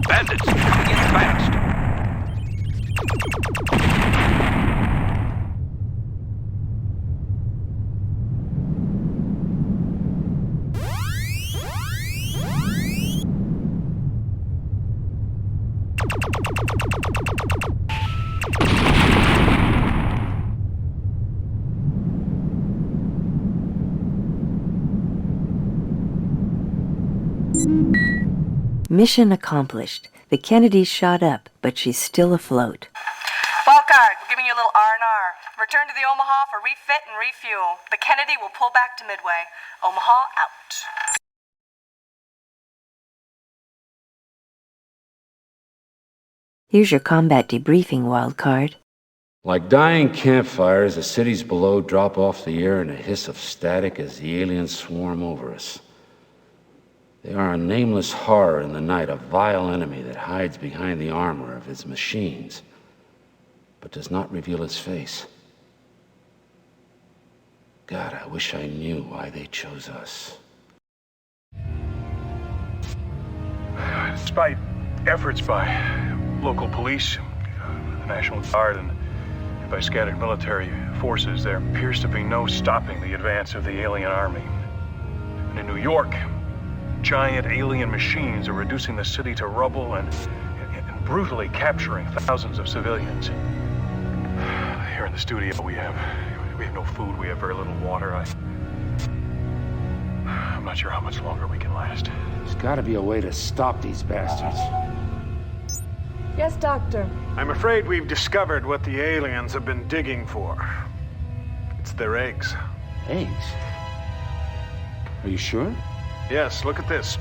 Bandits coming in fast. Mission accomplished. The Kennedy's shot up, but she's still afloat. Wildcard, we're giving you a little R&R. Return to the Omaha for refit and refuel. The Kennedy will pull back to Midway. Omaha out. Here's your combat debriefing, Wildcard. Like dying campfires, the cities below drop off the air in a hiss of static as the aliens swarm over us. They are a nameless horror in the night, a vile enemy that hides behind the armor of its machines, but does not reveal its face. God, I wish I knew why they chose us. Despite efforts by local police, the National Guard, and by scattered military forces, there appears to be no stopping the advance of the alien army. And in New York, giant alien machines are reducing the city to rubble and brutally capturing thousands of civilians. Here in the studio, we have no food, we have very little water. I'm not sure how much longer we can last. There's gotta be a way to stop these bastards. Yes, Doctor. I'm afraid we've discovered what the aliens have been digging for. It's their eggs. Eggs? Are you sure? Yes, look at this.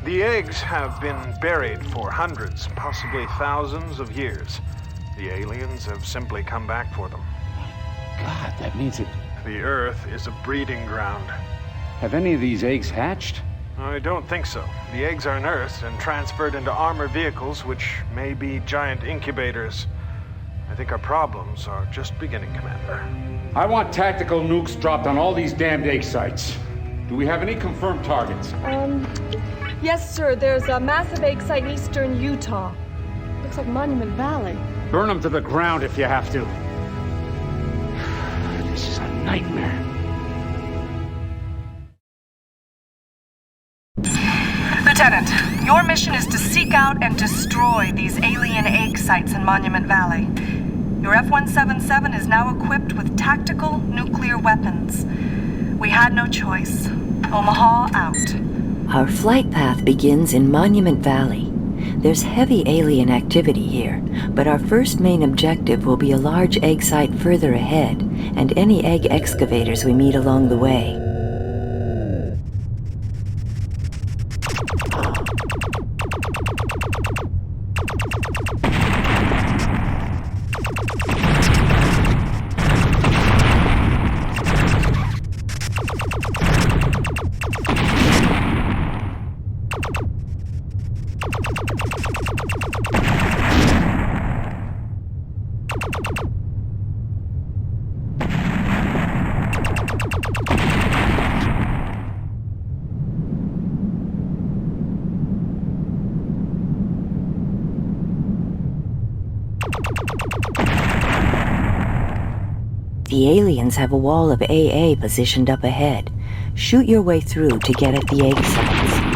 The eggs have been buried for hundreds, possibly thousands of years. The aliens have simply come back for them. God, that means it... The Earth is a breeding ground. Have any of these eggs hatched? I don't think so. The eggs are unearthed and transferred into armored vehicles, which may be giant incubators. I think our problems are just beginning, Commander. I want tactical nukes dropped on all these damned egg sites. Do we have any confirmed targets? Yes, sir. There's a massive egg site in eastern Utah. Looks like Monument Valley. Burn them to the ground if you have to. This is a nightmare. Lieutenant, your mission is to seek out and destroy these alien egg sites in Monument Valley. Your F-177 is now equipped with tactical nuclear weapons. We had no choice. Omaha out. Our flight path begins in Monument Valley. There's heavy alien activity here, but our first main objective will be a large egg site further ahead, and any egg excavators we meet along the way. The aliens have a wall of AA positioned up ahead. Shoot your way through to get at the egg sites.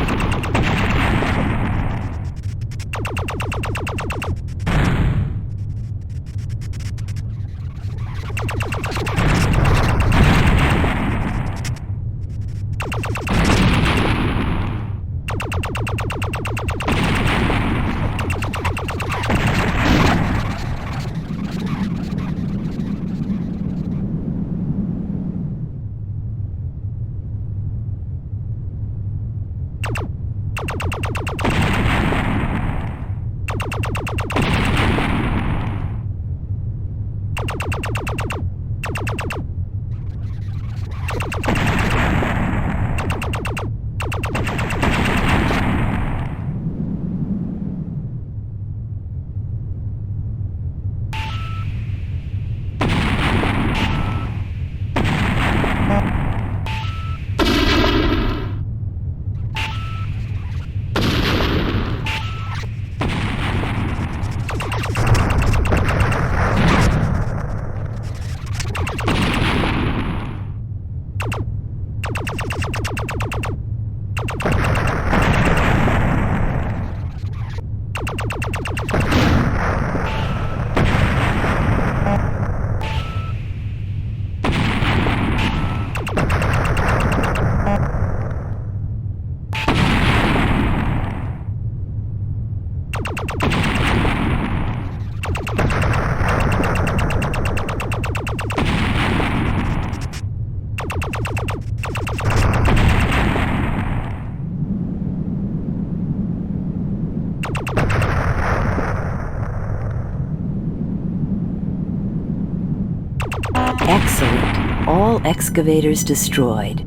All excavators destroyed.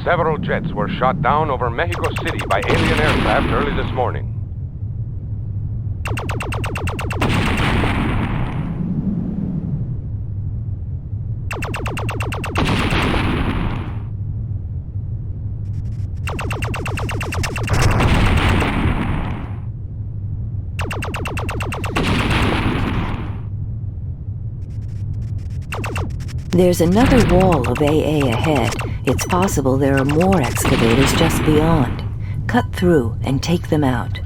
Several jets were shot down over Mexico City by alien aircraft early this morning. There's another wall of AA ahead. It's possible there are more excavators just beyond. Cut through and take them out.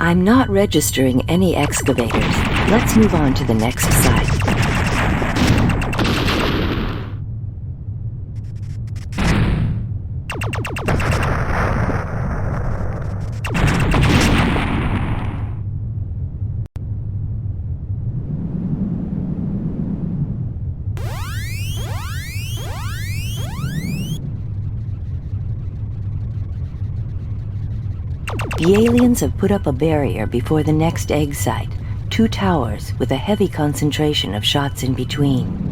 I'm not registering any excavators. Let's move on to the next site. The aliens have put up a barrier before the next egg site, 2 towers with a heavy concentration of shots in between.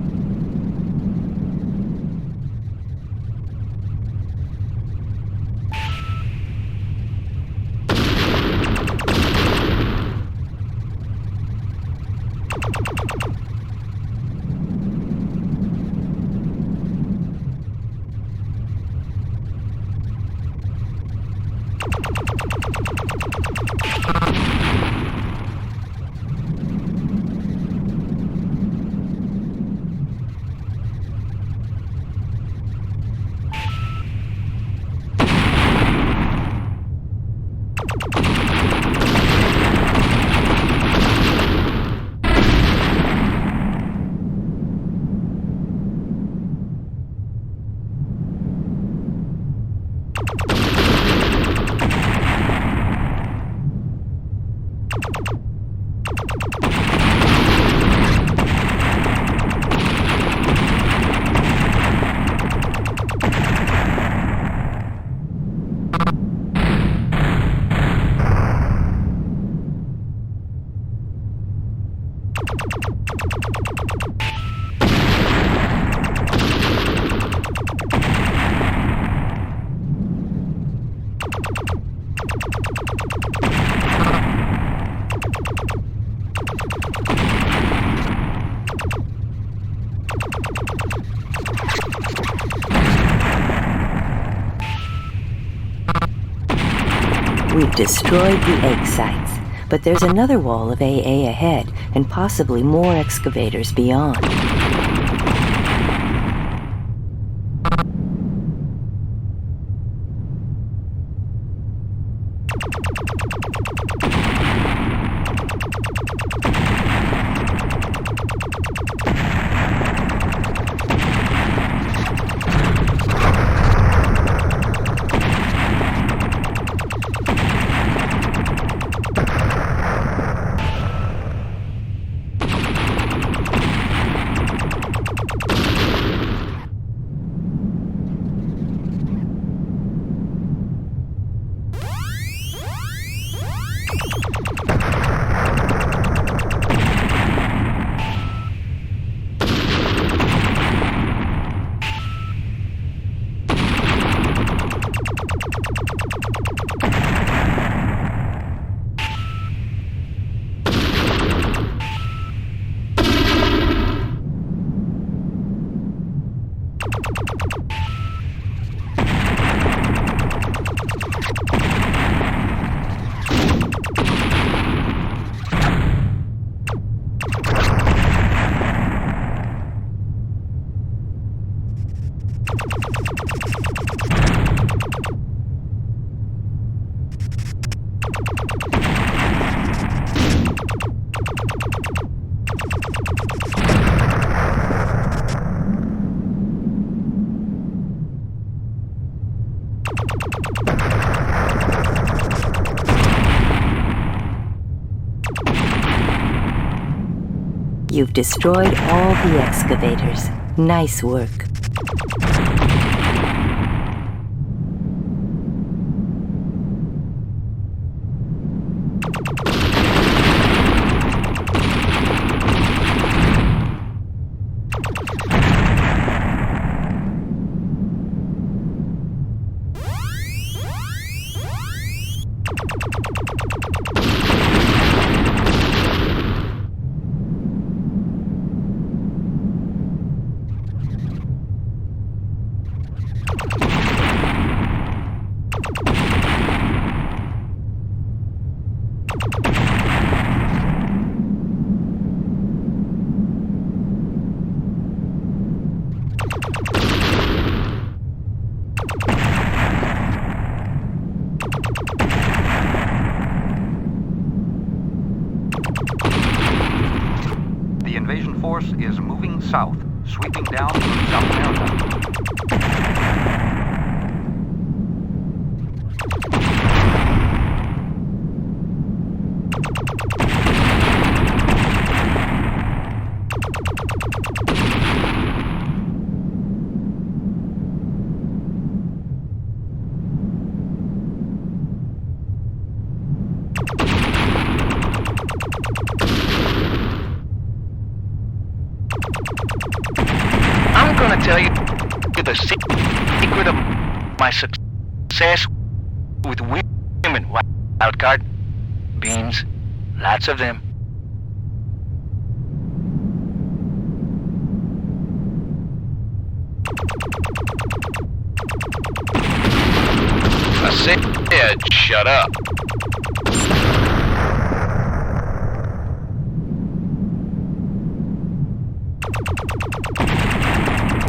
We've destroyed the egg sites, but there's another wall of AA ahead, and possibly more excavators beyond. You've destroyed all the excavators. Nice work. The invasion force is moving south, sweeping down from South America. I'm gonna tell you the secret of my success with women, Wildcard. Beans, lots of them. I said, shut up.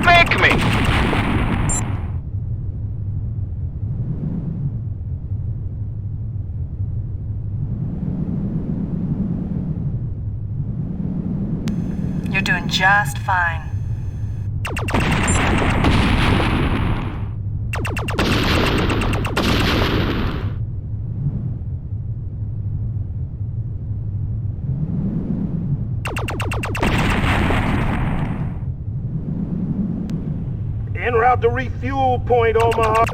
Make me! You're doing just fine. En route to refuel point, Omaha.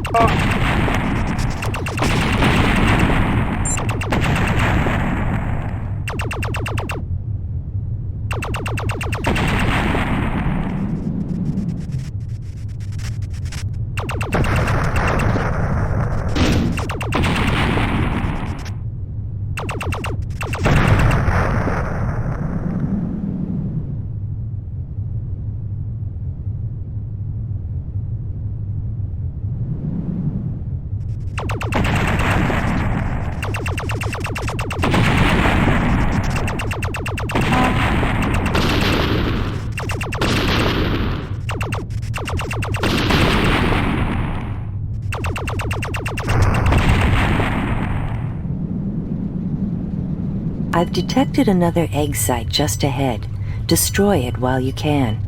I've detected another egg site just ahead. Destroy it while you can.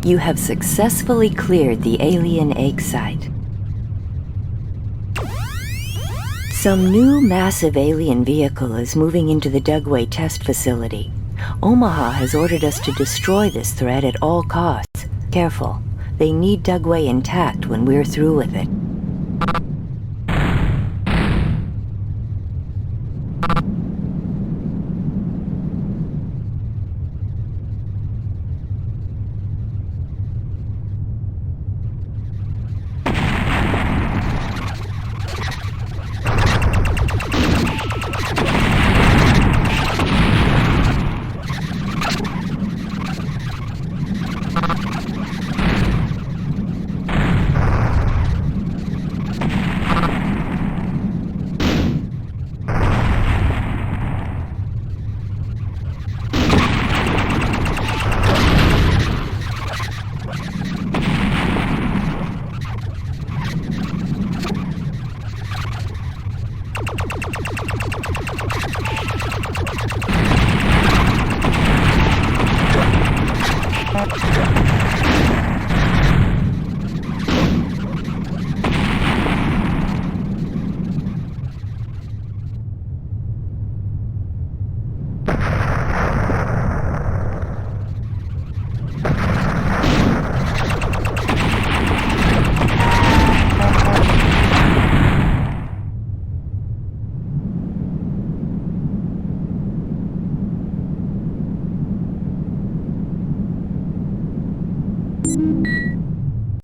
You have successfully cleared the alien egg site. Some new massive alien vehicle is moving into the Dugway test facility. Omaha has ordered us to destroy this threat at all costs. Careful. They need Dugway intact when we're through with it.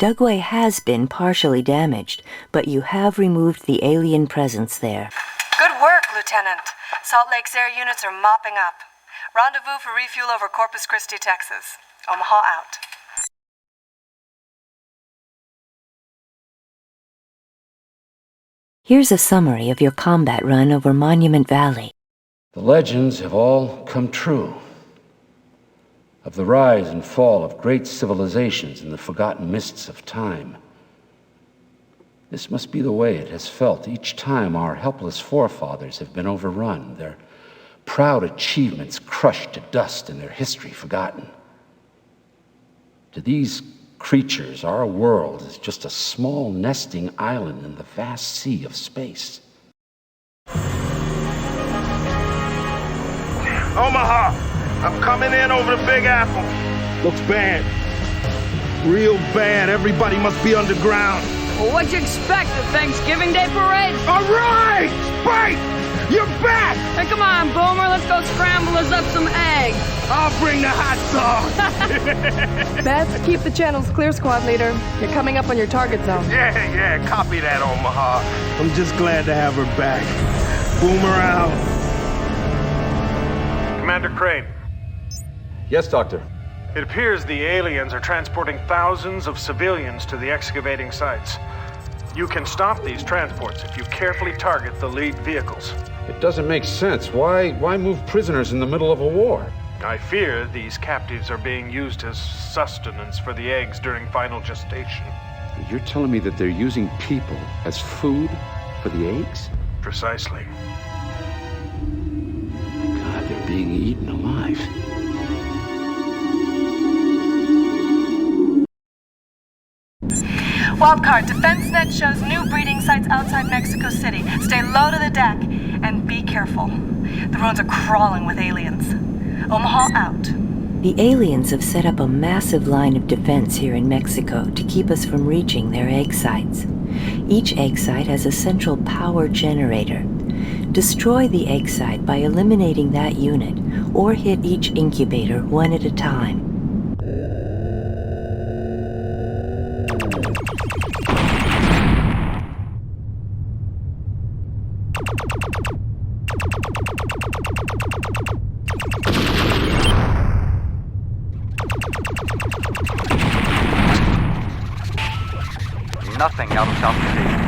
Dugway has been partially damaged, but you have removed the alien presence there. Good work, Lieutenant. Salt Lake's air units are mopping up. Rendezvous for refuel over Corpus Christi, Texas. Omaha out. Here's a summary of your combat run over Monument Valley. The legends have all come true. Of the rise and fall of great civilizations in the forgotten mists of time. This must be the way it has felt each time our helpless forefathers have been overrun, their proud achievements crushed to dust and their history forgotten. To these creatures, our world is just a small nesting island in the vast sea of space. Omaha! I'm coming in over the Big Apple. Looks bad. Real bad. Everybody must be underground. Well, what'd you expect, the Thanksgiving Day parade? All right! Spike! You're back! Hey, come on, Boomer. Let's go scramble us up some eggs. I'll bring the hot sauce. Best keep the channels clear, squad leader. You're coming up on your target zone. Yeah, copy that, Omaha. I'm just glad to have her back. Boomer out. Commander Crane. Yes, Doctor. It appears the aliens are transporting thousands of civilians to the excavating sites. You can stop these transports if you carefully target the lead vehicles. It doesn't make sense. Why move prisoners in the middle of a war? I fear these captives are being used as sustenance for the eggs during final gestation. You're telling me that they're using people as food for the eggs? Precisely. God, they're being eaten alive. Wildcard, DefenseNet shows new breeding sites outside Mexico City. Stay low to the deck and be careful. The ruins are crawling with aliens. Omaha out. The aliens have set up a massive line of defense here in Mexico to keep us from reaching their egg sites. Each egg site has a central power generator. Destroy the egg site by eliminating that unit, or hit each incubator one at a time. Nothing out of South Station.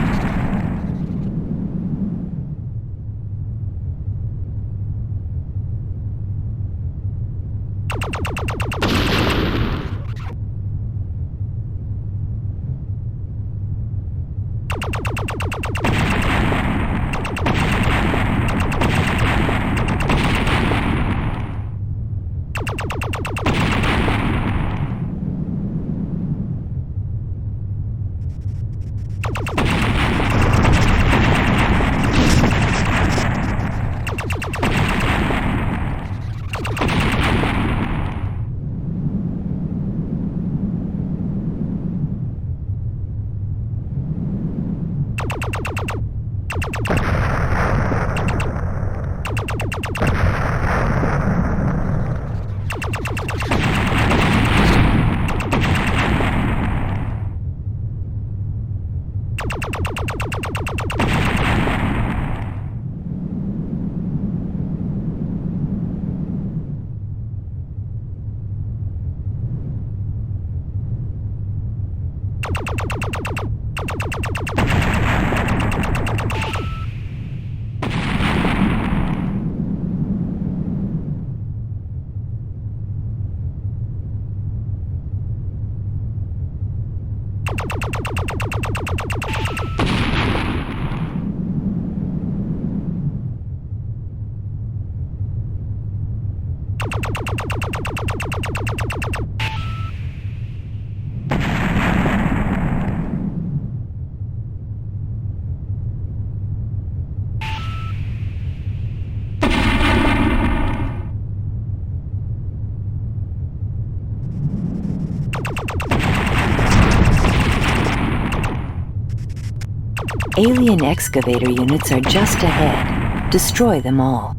Alien excavator units are just ahead. Destroy them all.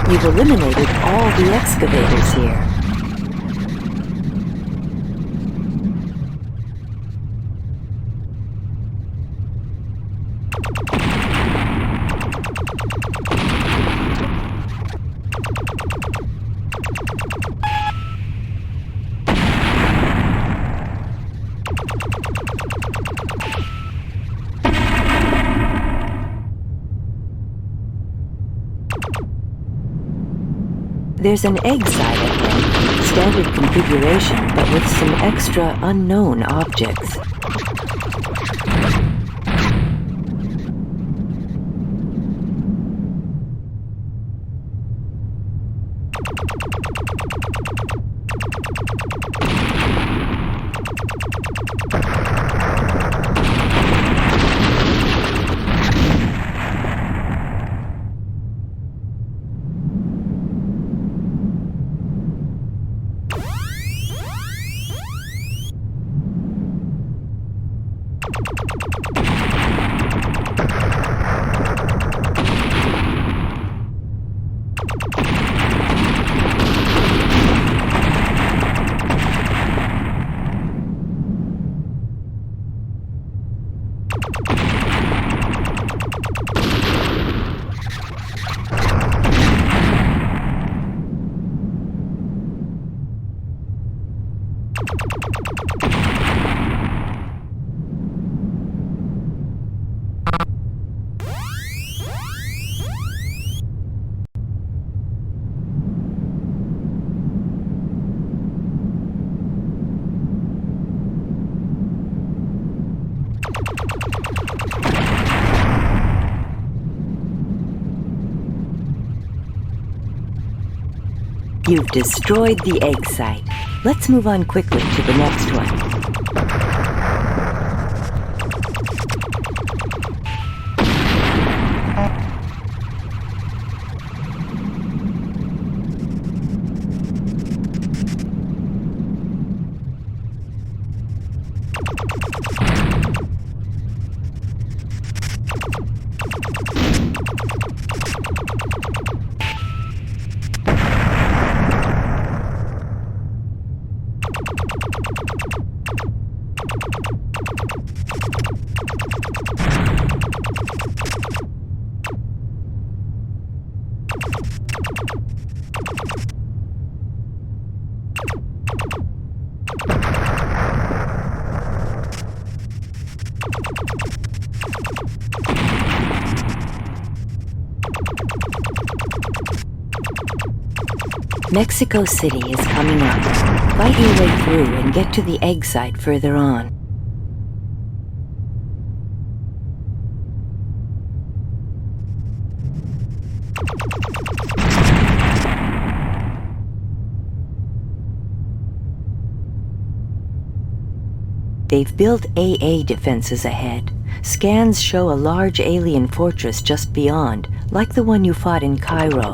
You've eliminated all the excavators here. There's an egg side ahead, standard configuration, but with some extra unknown objects. You've destroyed the egg site. Let's move on quickly to the next one. Mexico City is coming up. Fight your way through and get to the egg site further on. They've built AA defenses ahead. Scans show a large alien fortress just beyond, like the one you fought in Cairo.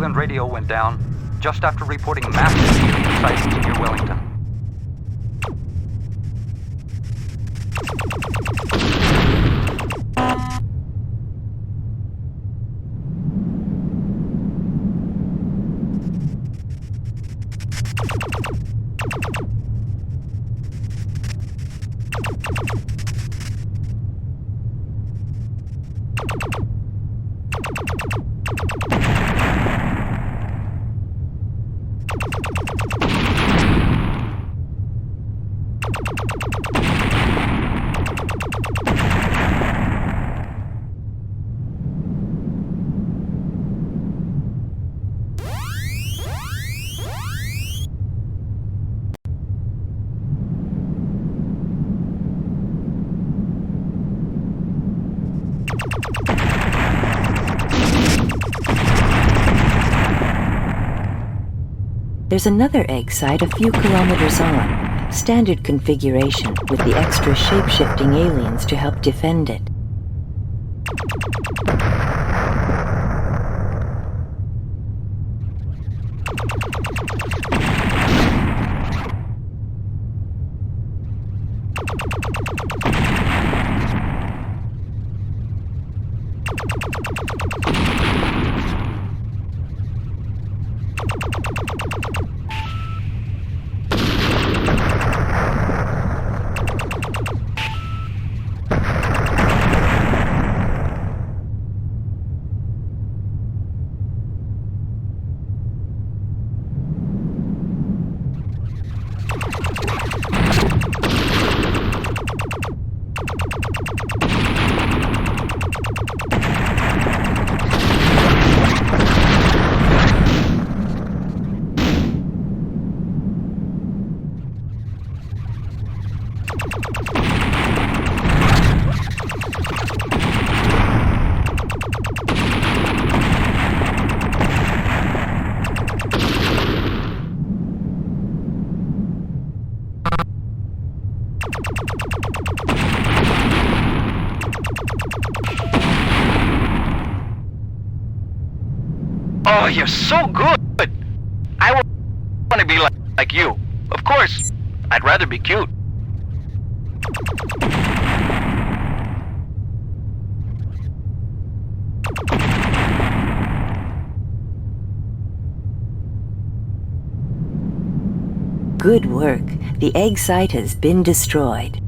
Leland radio went down just after reporting massive alien sightings near Wellington. There's another egg site a few kilometers on. Standard configuration with the extra shape-shifting aliens to help defend it. Oh, you're so good! I want to be like you. Of course, I'd rather be cute. Good work. The egg site has been destroyed.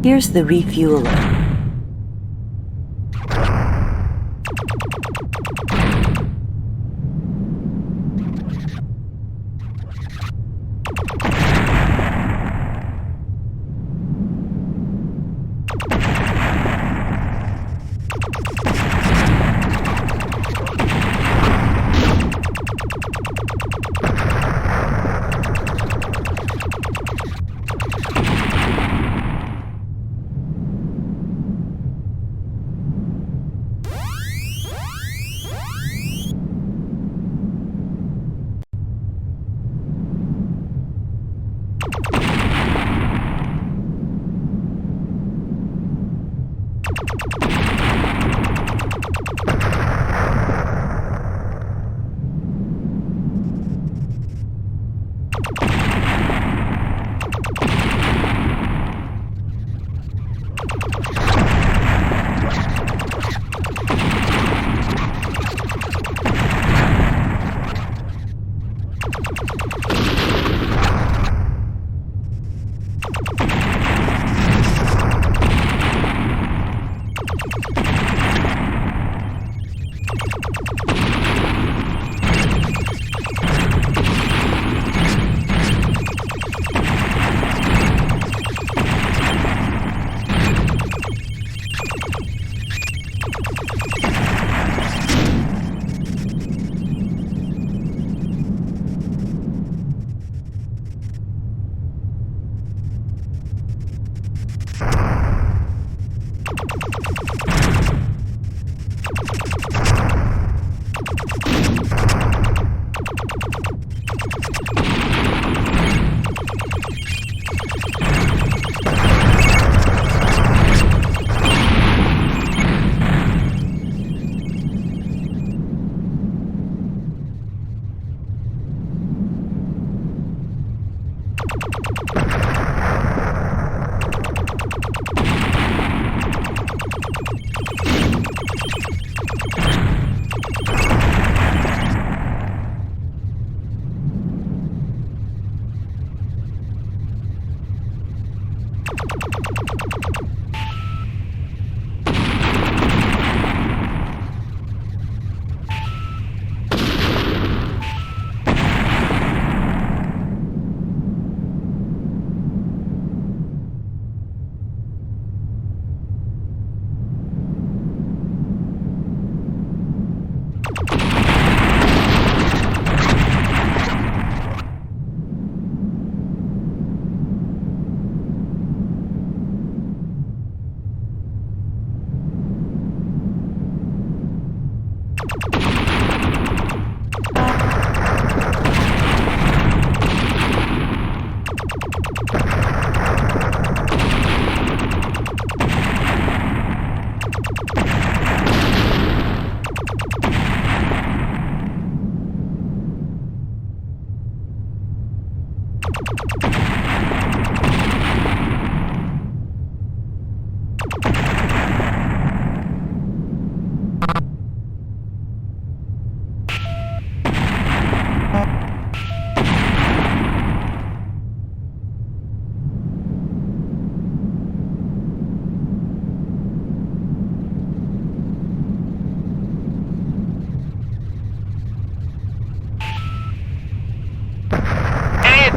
Here's the refueler.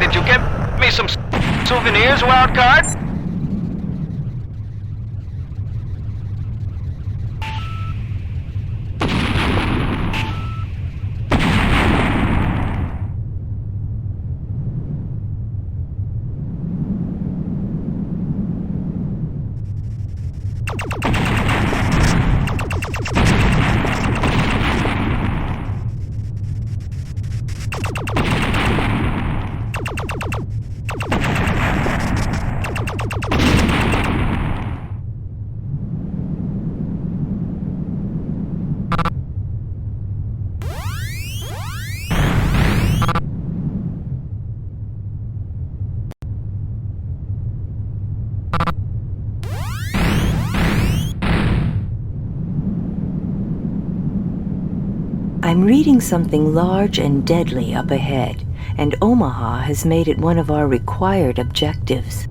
Did you get me some souvenirs, Wildcard? I'm reading something large and deadly up ahead, and Omaha has made it one of our required objectives.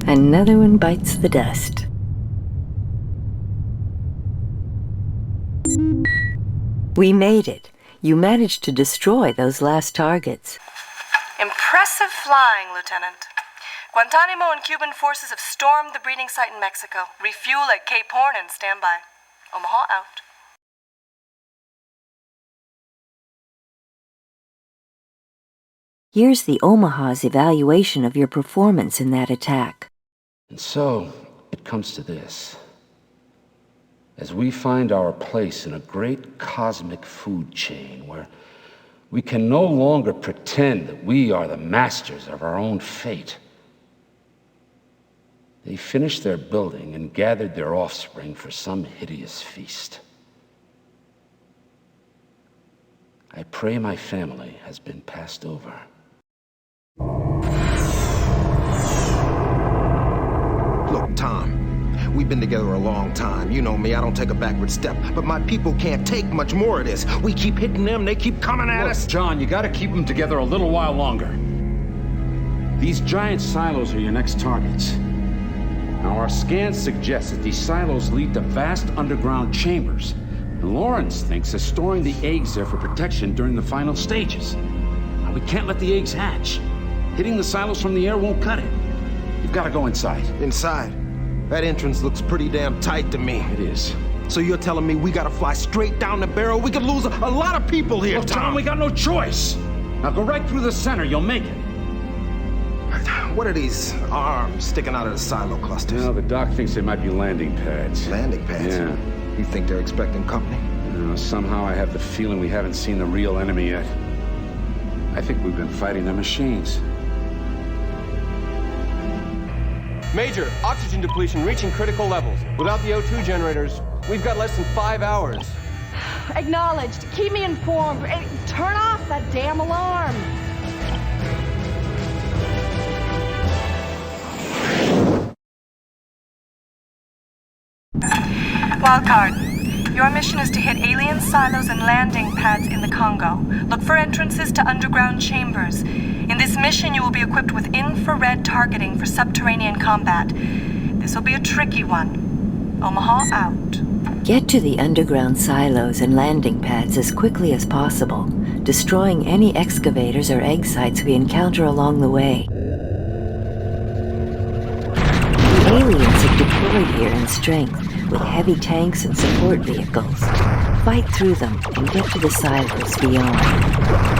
Another one bites the dust. We made it. You managed to destroy those last targets. Impressive flying, Lieutenant. Guantanamo and Cuban forces have stormed the breeding site in Mexico. Refuel at Cape Horn and stand by. Omaha out. Here's the Omaha's evaluation of your performance in that attack. And so, it comes to this. As we find our place in a great cosmic food chain where we can no longer pretend that we are the masters of our own fate, they finished their building and gathered their offspring for some hideous feast. I pray my family has been passed over. Look, Tom, we've been together a long time. You know me, I don't take a backward step. But my people can't take much more of this. We keep hitting them, they keep coming at us. John, you gotta keep them together a little while longer. These giant silos are your next targets. Now, our scans suggest that these silos lead to vast underground chambers. And Lawrence thinks they're storing the eggs there for protection during the final stages. Now, we can't let the eggs hatch. Hitting the silos from the air won't cut it. You've got to go inside. Inside? That entrance looks pretty damn tight to me. It is. So you're telling me we gotta fly straight down the barrel? We could lose a lot of people here, Look, Tom, we got no choice. Now go right through the center. You'll make it. What are these arms sticking out of the silo clusters? Well, the doc thinks they might be landing pads. Landing pads? Yeah. You think they're expecting company? Somehow I have the feeling we haven't seen the real enemy yet. I think we've been fighting their machines. Major, oxygen depletion reaching critical levels. Without the O2 generators, we've got less than 5 hours. Acknowledged. Keep me informed. Hey, turn off that damn alarm. Wildcard, your mission is to hit alien silos and landing pads in the Congo. Look for entrances to underground chambers. In this mission, you will be equipped with infrared targeting for subterranean combat. This will be a tricky one. Omaha out. Get to the underground silos and landing pads as quickly as possible, destroying any excavators or egg sites we encounter along the way. The aliens have deployed deployed here in strength, with heavy tanks and support vehicles. Fight through them and get to the silos beyond.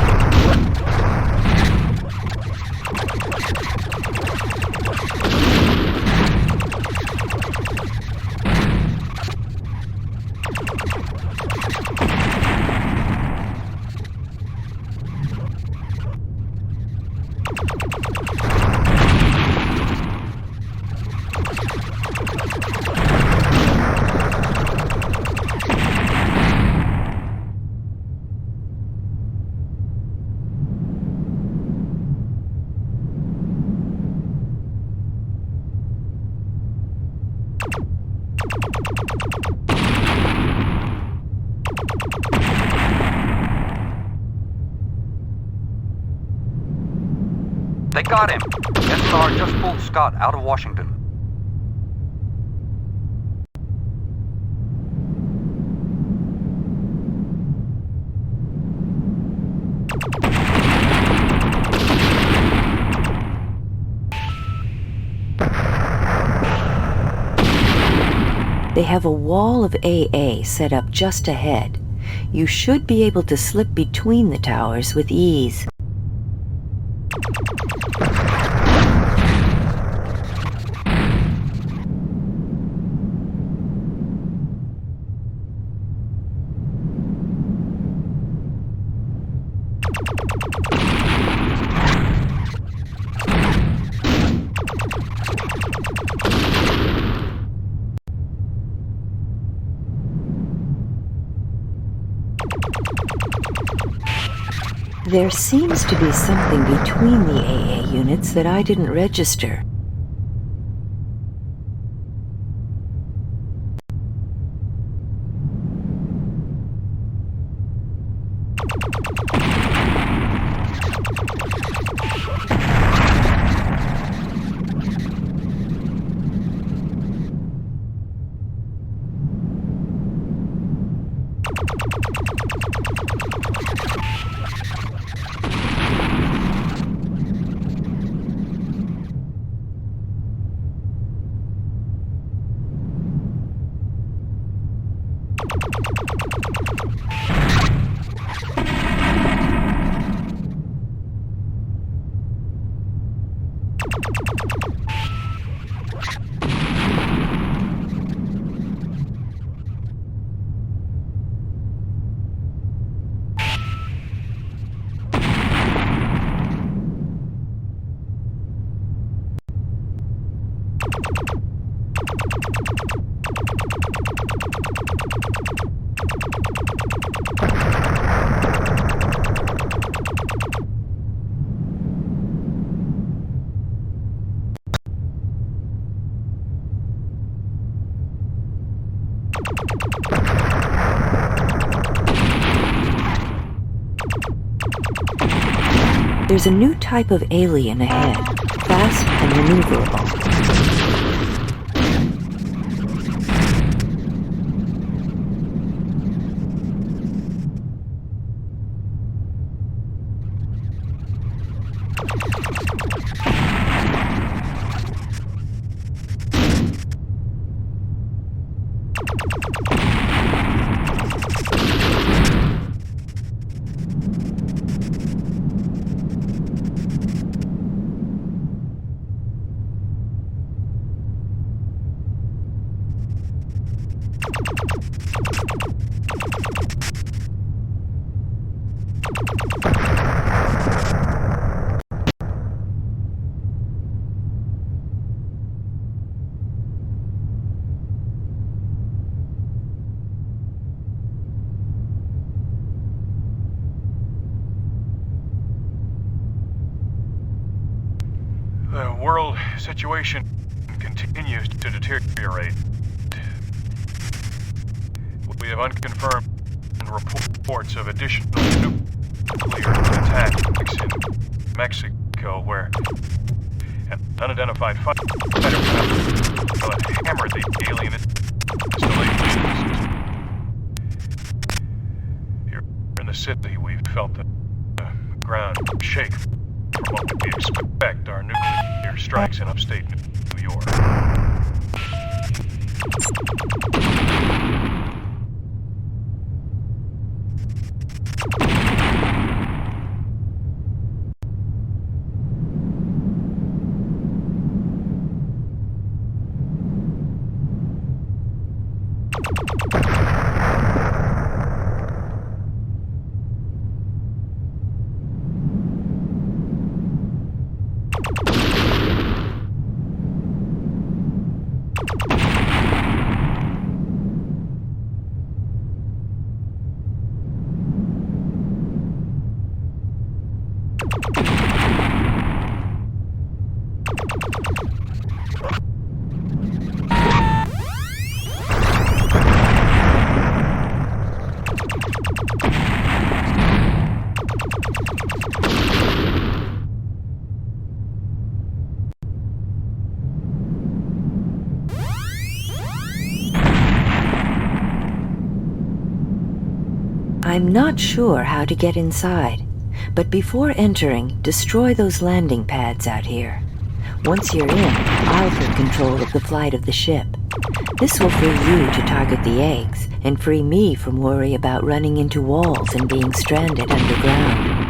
They got him. SR just pulled Scott out of Washington. They have a wall of AA set up just ahead. You should be able to slip between the towers with ease. There seems to be something between the AA units that I didn't register. There's a new type of alien ahead, fast and maneuverable. The world situation continues to deteriorate. We have unconfirmed reports of additional nuclear attacks in Mexico, where an unidentified fighter hammered the alien installations. Here in the city, we felt the ground shake from what we expect our nuclear strikes in upstate New York. I'm not sure how to get inside, but before entering, destroy those landing pads out here. Once you're in, I'll take control of the flight of the ship. This will free you to target the eggs, and free me from worry about running into walls and being stranded underground.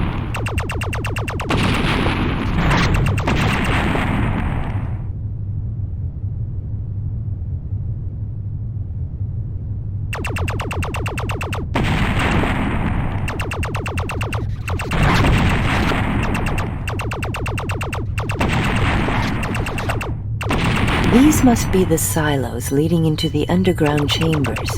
These must be the silos leading into the underground chambers.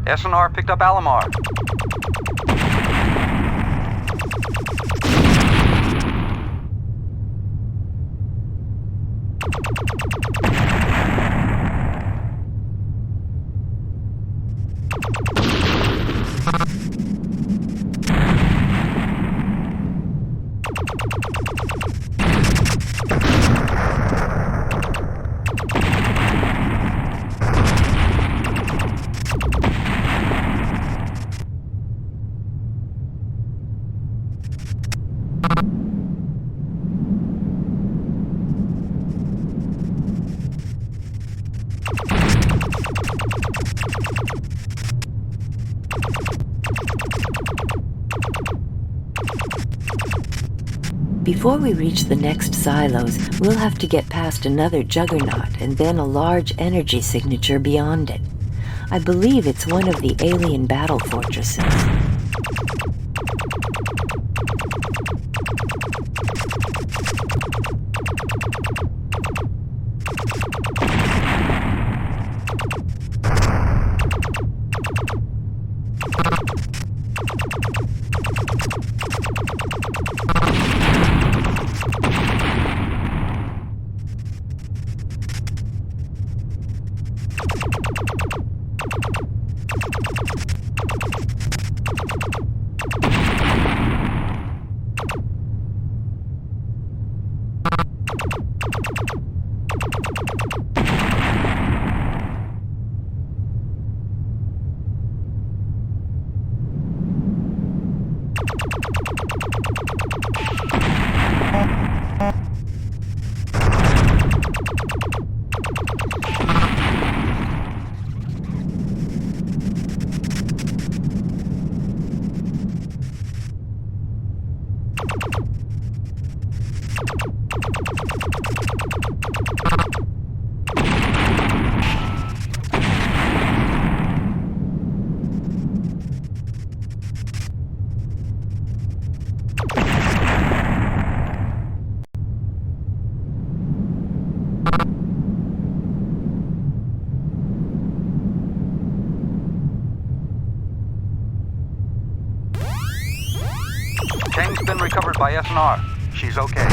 SNR picked up Alamar. Before we reach the next silos, we'll have to get past another juggernaut and then a large energy signature beyond it. I believe it's one of the alien battle fortresses. Chang's been recovered by SNR. She's okay.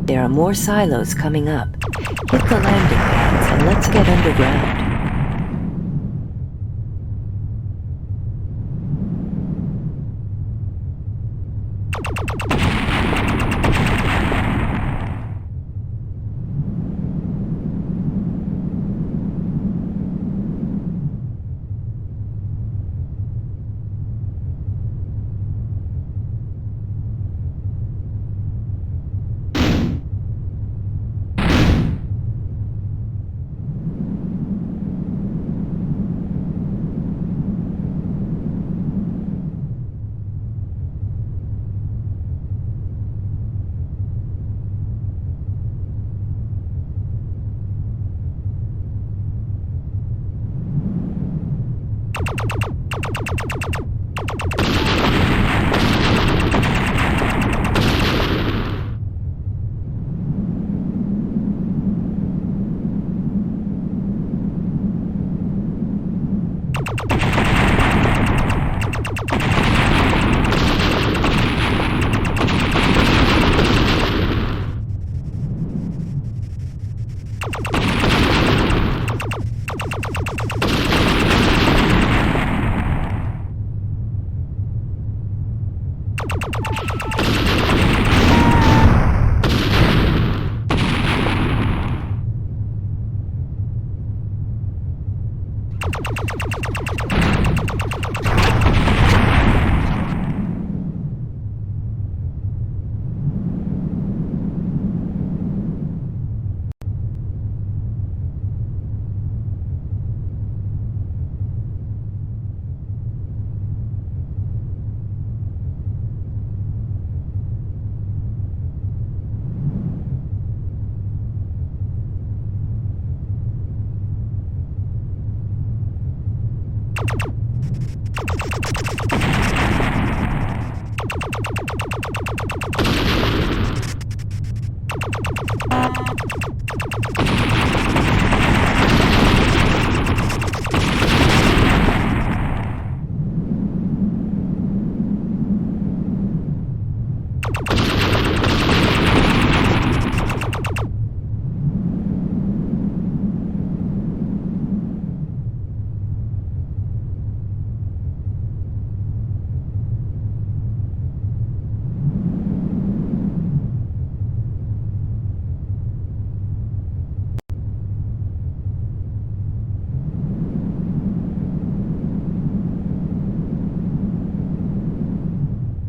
There are more silos coming up. Hit the landing pads and let's get underground.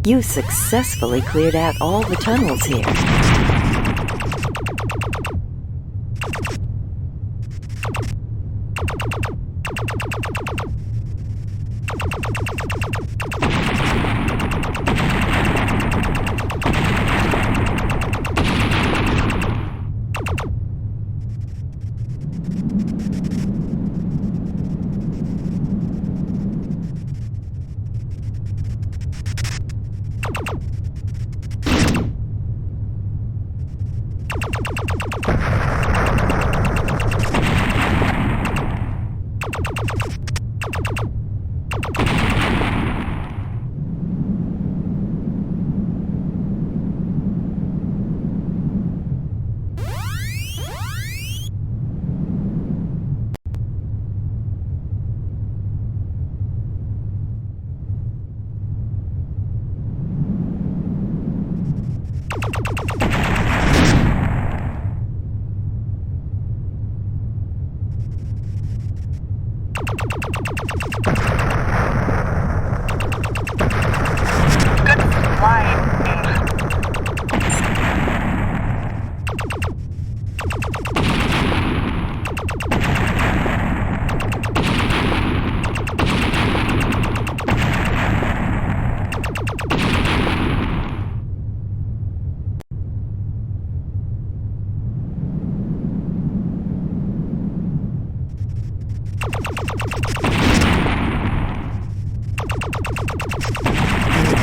You successfully cleared out all the tunnels here.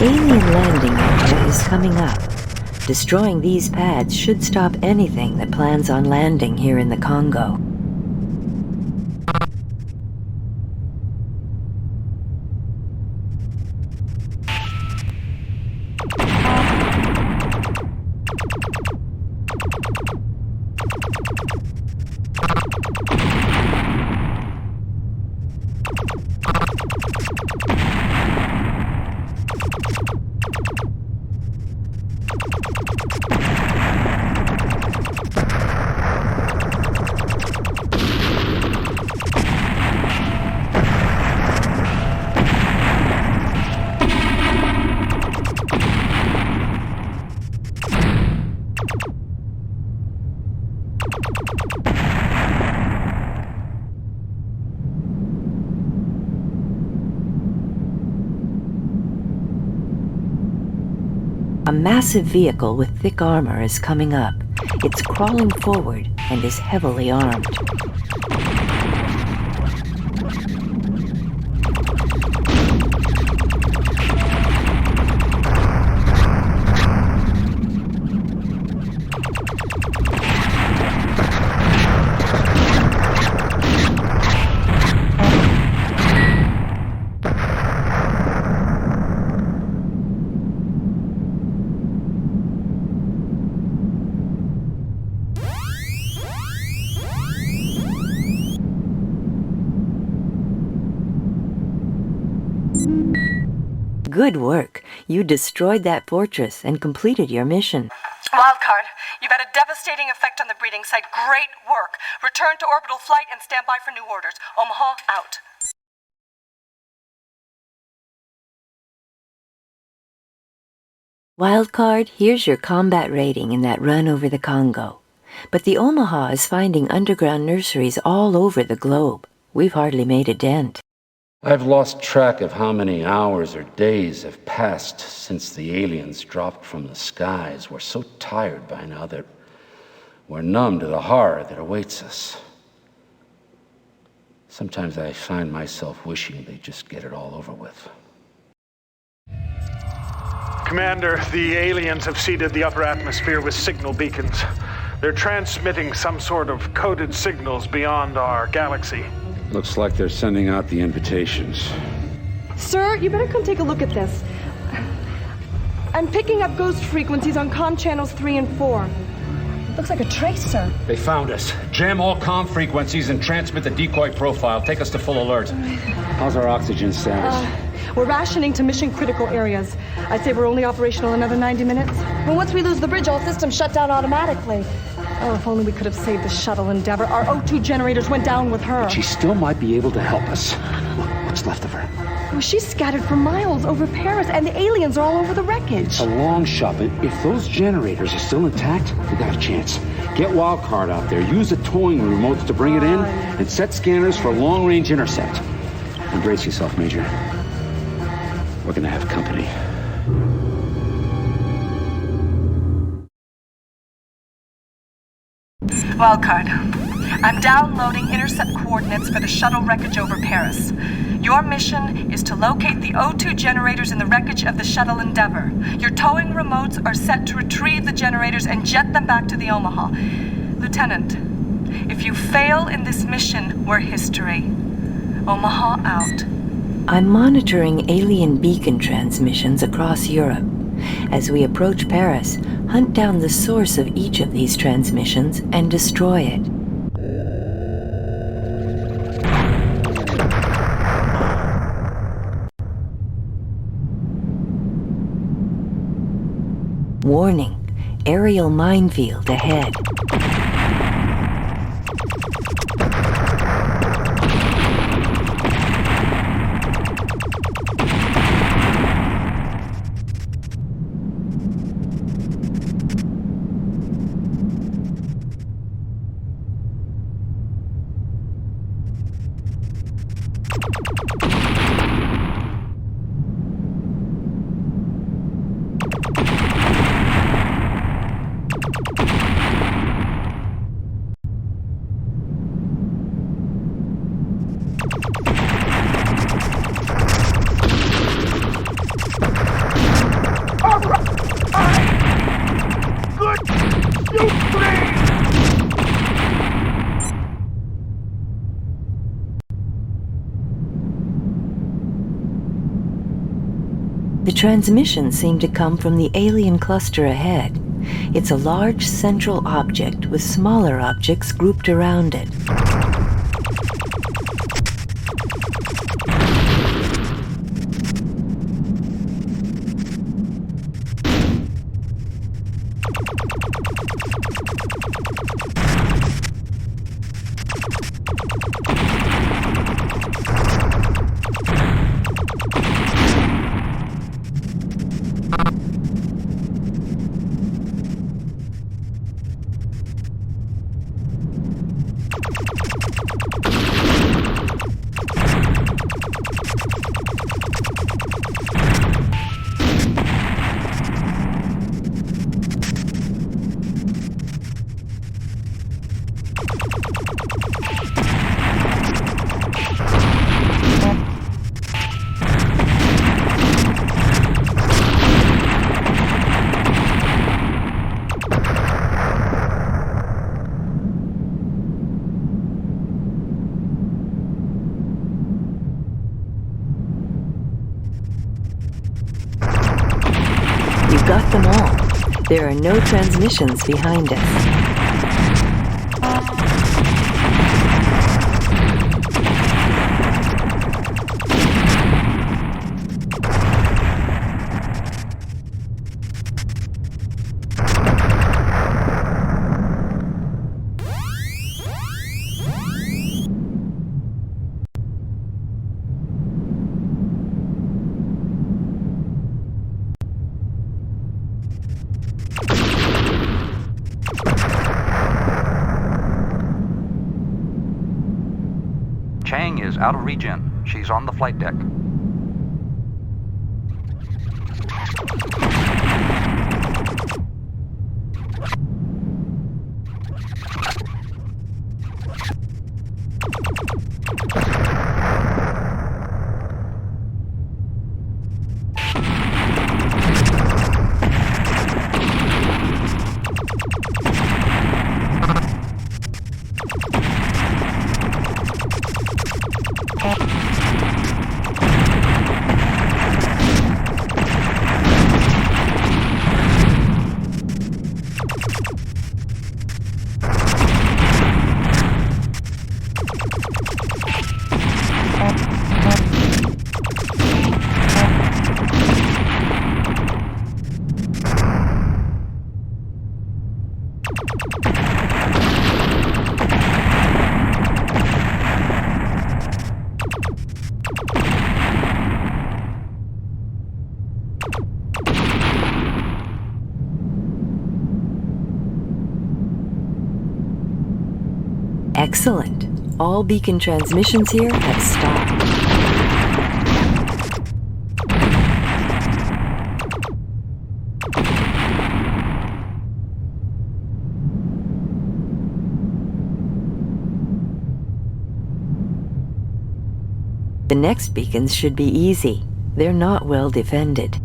Alien landing area is coming up. Destroying these pads should stop anything that plans on landing here in the Congo. A massive vehicle with thick armor is coming up. It's crawling forward and is heavily armed. Good work. You destroyed that fortress and completed your mission. Wildcard, you've had a devastating effect on the breeding site. Great work. Return to orbital flight and stand by for new orders. Omaha, out. Wildcard, here's your combat rating in that run over the Congo. But the Omaha is finding underground nurseries all over the globe. We've hardly made a dent. I've lost track of how many hours or days have passed since the aliens dropped from the skies. We're so tired by now that we're numb to the horror that awaits us. Sometimes I find myself wishing they'd just get it all over with. Commander, the aliens have seeded the upper atmosphere with signal beacons. They're transmitting some sort of coded signals beyond our galaxy. Looks like they're sending out the invitations. Sir, you better come take a look at this. I'm picking up ghost frequencies on comm channels 3 and 4. Looks like a tracer. They found us. Jam all comm frequencies and transmit the decoy profile. Take us to full alert. How's our oxygen status? We're rationing to mission critical areas. I'd say we're only operational another 90 minutes. And once we lose the bridge, all systems shut down automatically. Oh, if only we could have saved the shuttle Endeavor. Our O2 generators went down with her. But she still might be able to help us. Look, what's left of her? Oh, she's scattered for miles over Paris, and the aliens are all over the wreckage. It's a long shot, but if those generators are still intact, we got a chance. Get Wildcard out there, use the towing remotes to bring it in, and set scanners for long-range intercept. And brace yourself, Major. We're gonna have company. Wildcard, I'm downloading intercept coordinates for the shuttle wreckage over Paris. Your mission is to locate the O2 generators in the wreckage of the shuttle Endeavor. Your towing remotes are set to retrieve the generators and jet them back to the Omaha. Lieutenant, if you fail in this mission, we're history. Omaha out. I'm monitoring alien beacon transmissions across Europe. As we approach Paris, hunt down the source of each of these transmissions and destroy it. Warning, aerial minefield ahead. The transmissions seem to come from the alien cluster ahead. It's a large central object with smaller objects grouped around it. We've got them all. There are no transmissions behind us. Chang is out of regen. She's on the flight deck. All beacon transmissions here have stopped. The next beacons should be easy. They're not well defended.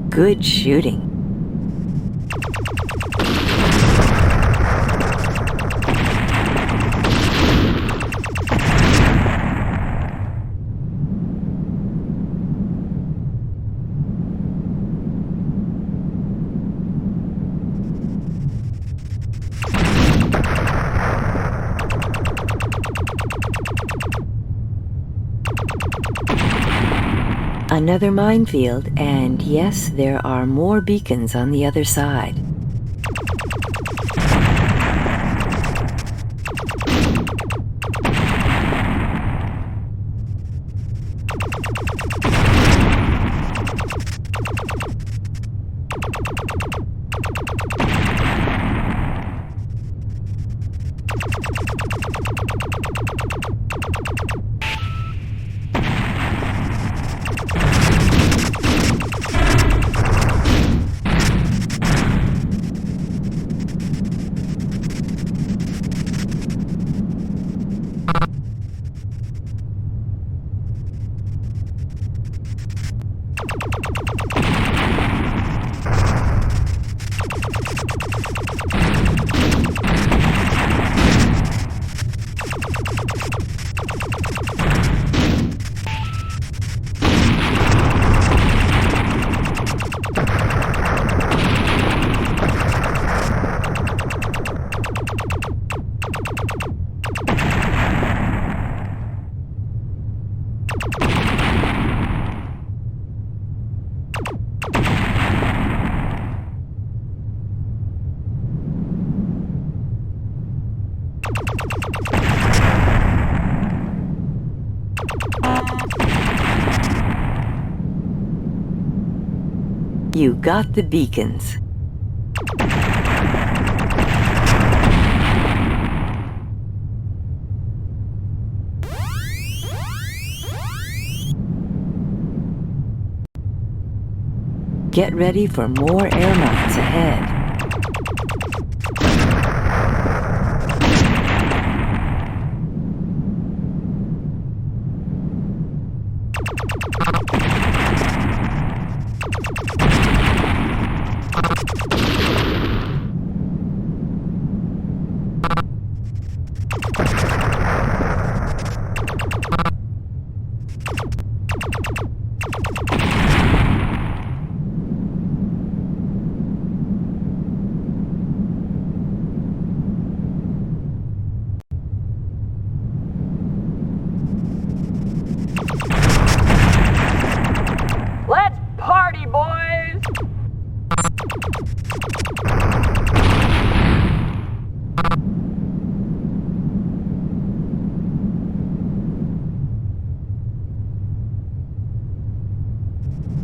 Good shooting. Another minefield, and yes, there are more beacons on the other side. You got the beacons. Get ready for more air mines ahead. Let's party, boys!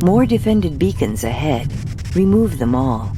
More defended beacons ahead. Remove them all.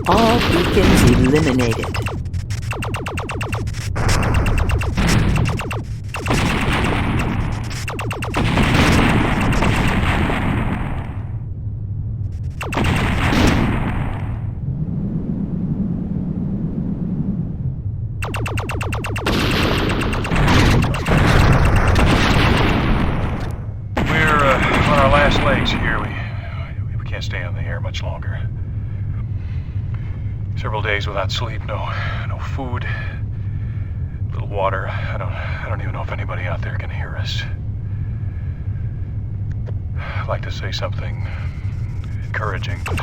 All beacons eliminated. Several days without sleep, no food, little water. I don't even know if anybody out there can hear us. I'd like to say something encouraging, but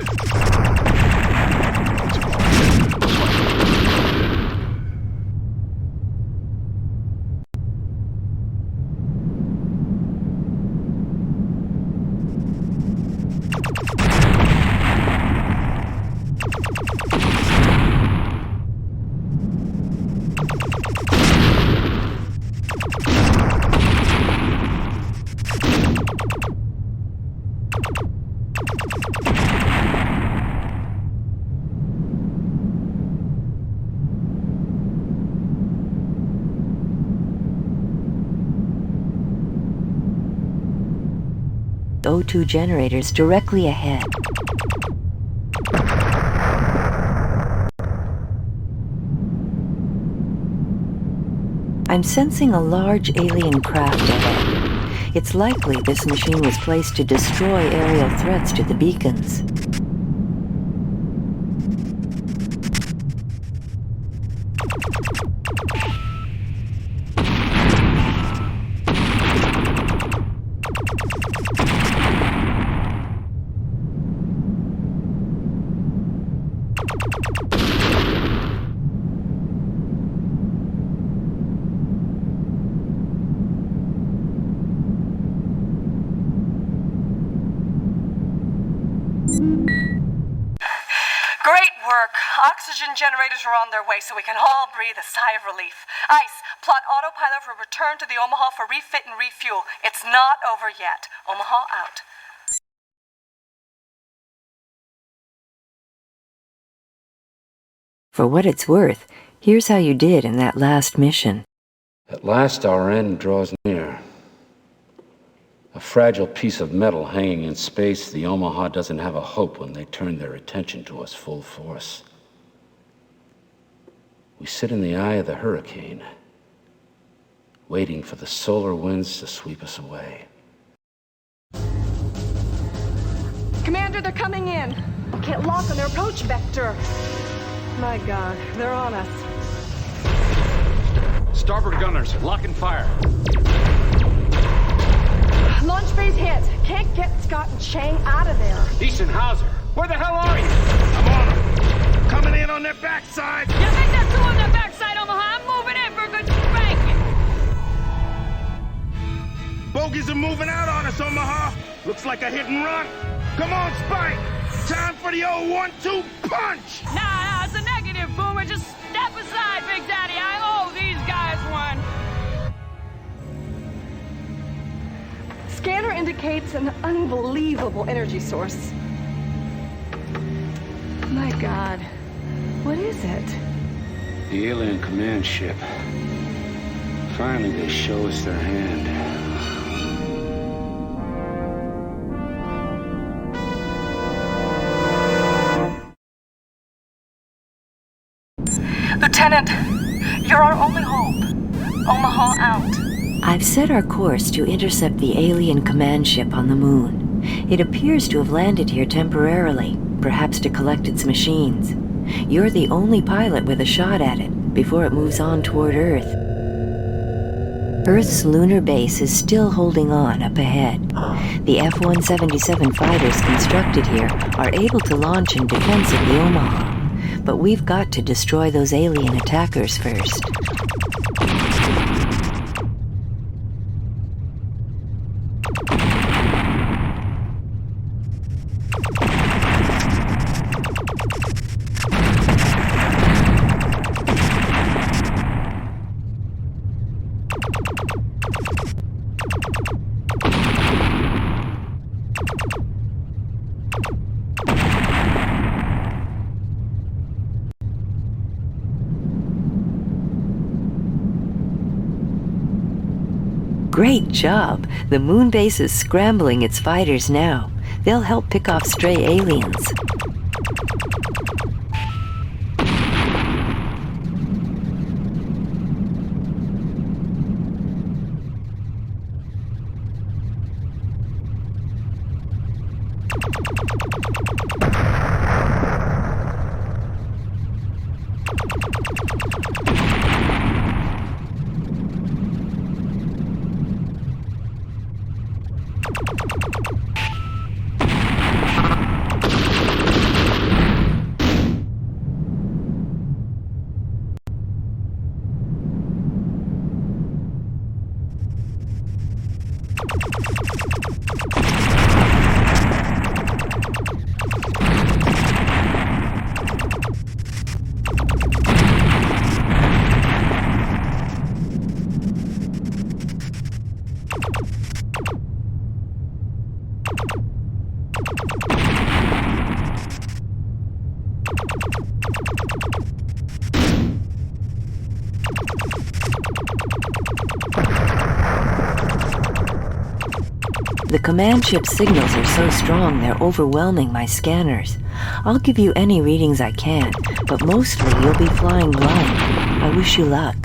O2 generators directly ahead. I'm sensing a large alien craft ahead. It's likely this machine was placed to destroy aerial threats to the beacons. Oxygen generators are on their way so we can all breathe a sigh of relief. Ice, plot autopilot for return to the Omaha for refit and refuel. It's not over yet. Omaha out. For what it's worth, here's how you did in that last mission. At last our end draws near. A fragile piece of metal hanging in space, the Omaha doesn't have a hope when they turn their attention to us full force. We sit in the eye of the hurricane, waiting for the solar winds to sweep us away. Commander, they're coming in. Can't lock on their approach vector. My God, they're on us. Starboard gunners, lock and fire. Launch phase hit. Can't get Scott and Chang out of there. Eisenhauser, where the hell are you? I'm on them. Coming in on their backside. You think that's two on their backside, Omaha? I'm moving in for a good spanking. Bogies are moving out on us, Omaha. Looks like a hit and run. Come on, Spike. Time for the old 1-2 punch. Nah, it's a negative, Boomer. Just step aside, Big Daddy. I owe these guys one. Scanner indicates an unbelievable energy source. My God, what is it? The alien command ship. Finally, they show us their hand. Lieutenant, you're our only hope. Omaha out. I've set our course to intercept the alien command ship on the moon. It appears to have landed here temporarily, perhaps to collect its machines. You're the only pilot with a shot at it before it moves on toward Earth. Earth's lunar base is still holding on up ahead. The F-177 fighters constructed here are able to launch in defense of the Omaha. But we've got to destroy those alien attackers first. Great job! The moon base is scrambling its fighters now. They'll help pick off stray aliens. The command ship's signals are so strong they're overwhelming my scanners. I'll give you any readings I can, but mostly you'll be flying blind. I wish you luck.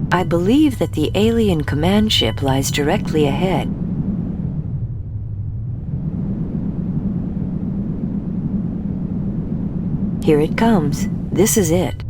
I believe that the alien command ship lies directly ahead. Here it comes. This is it.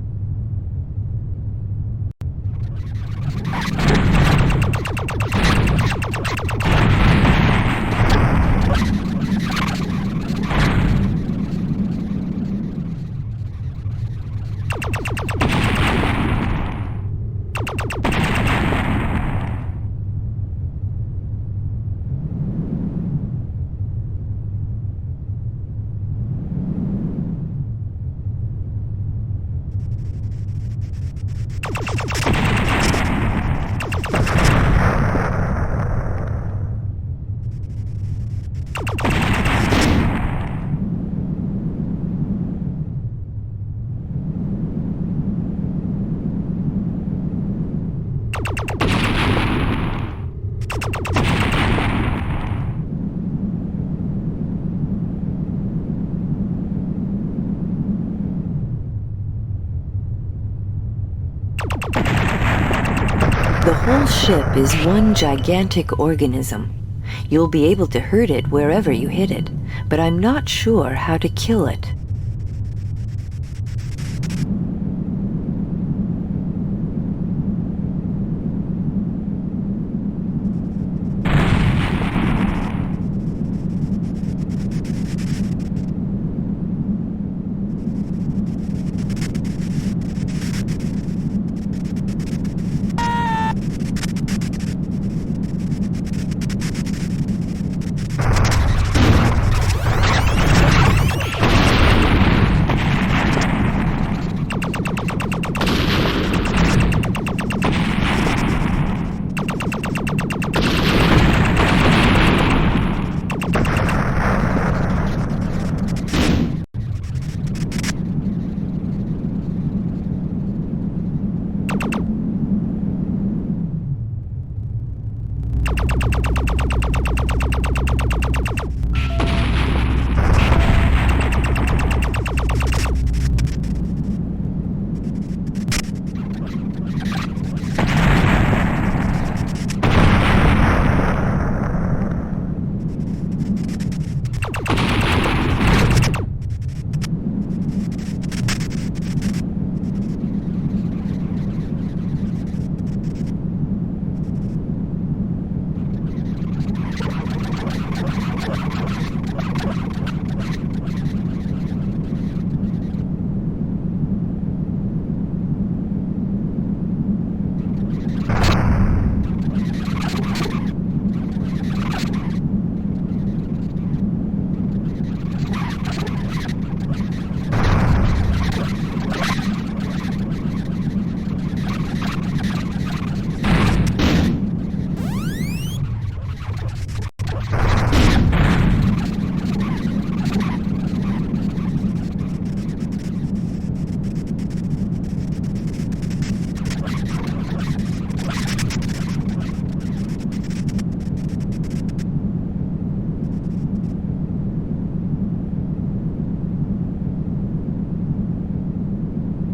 The whole ship is one gigantic organism. You'll be able to hurt it wherever you hit it, but I'm not sure how to kill it.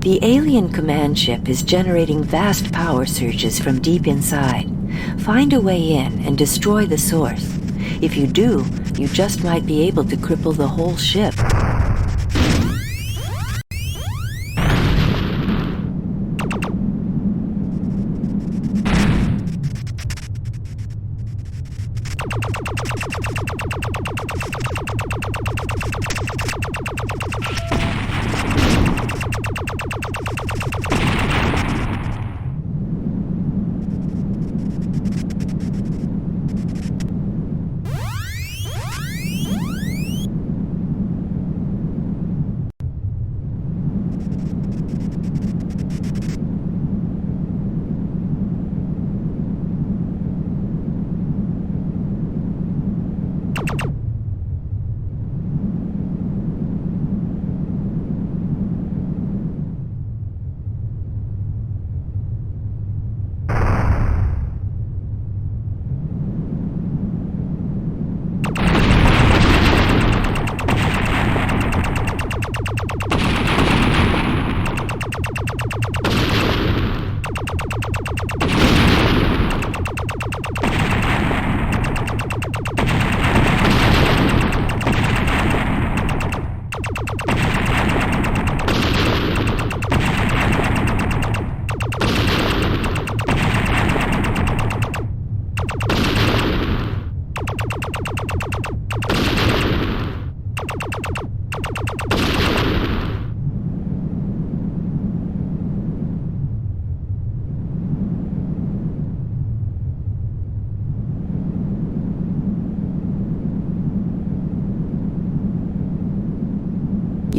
The alien command ship is generating vast power surges from deep inside. Find a way in and destroy the source. If you do, you just might be able to cripple the whole ship.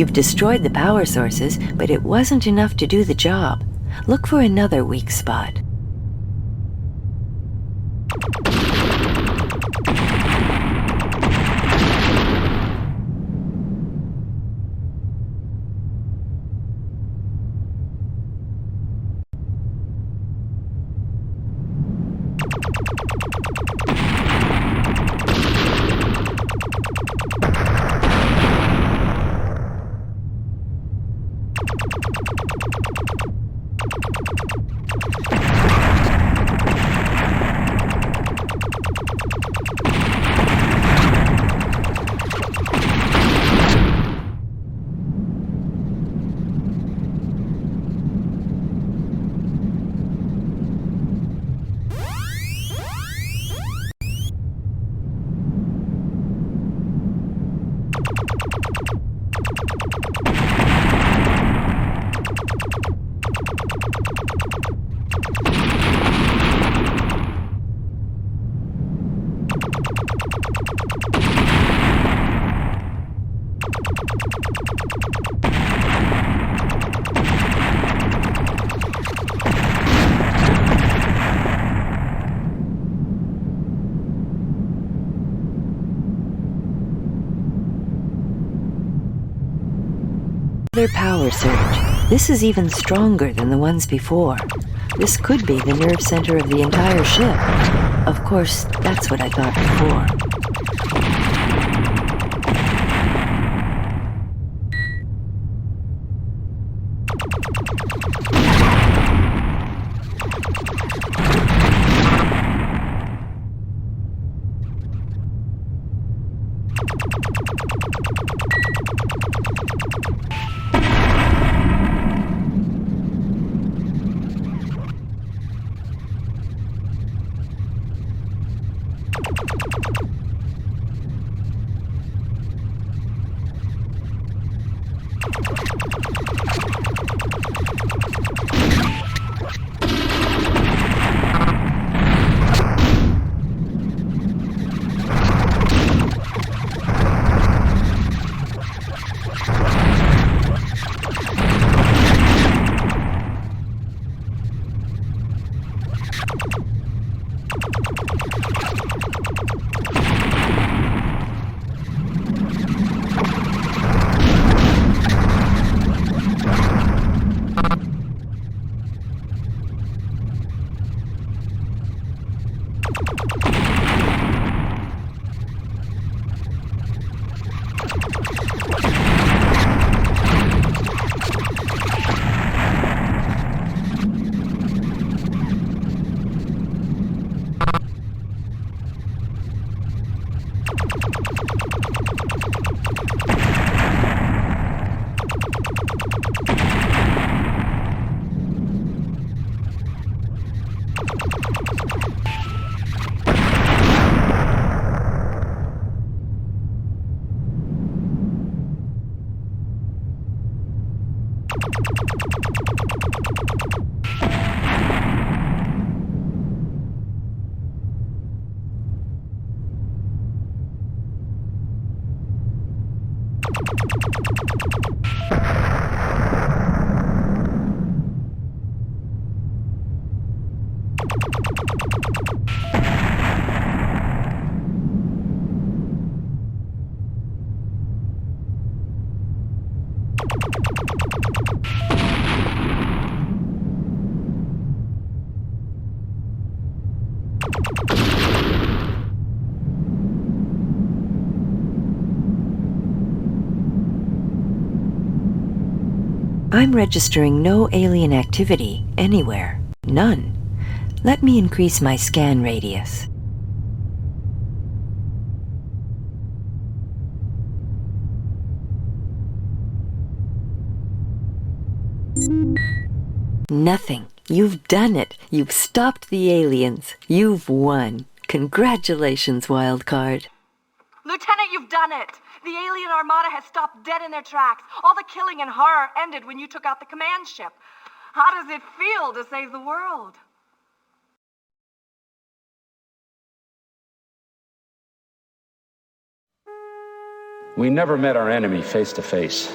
You've destroyed the power sources, but it wasn't enough to do the job. Look for another weak spot. Another power surge. This is even stronger than the ones before. This could be the nerve center of the entire ship. Of course, that's what I thought before. I'm registering no alien activity anywhere. None. Let me increase my scan radius. Nothing. You've done it. You've stopped the aliens. You've won. Congratulations, Wildcard. Lieutenant, you've done it! The alien armada has stopped dead in their tracks. All the killing and horror ended when you took out the command ship. How does it feel to save the world? We never met our enemy face to face.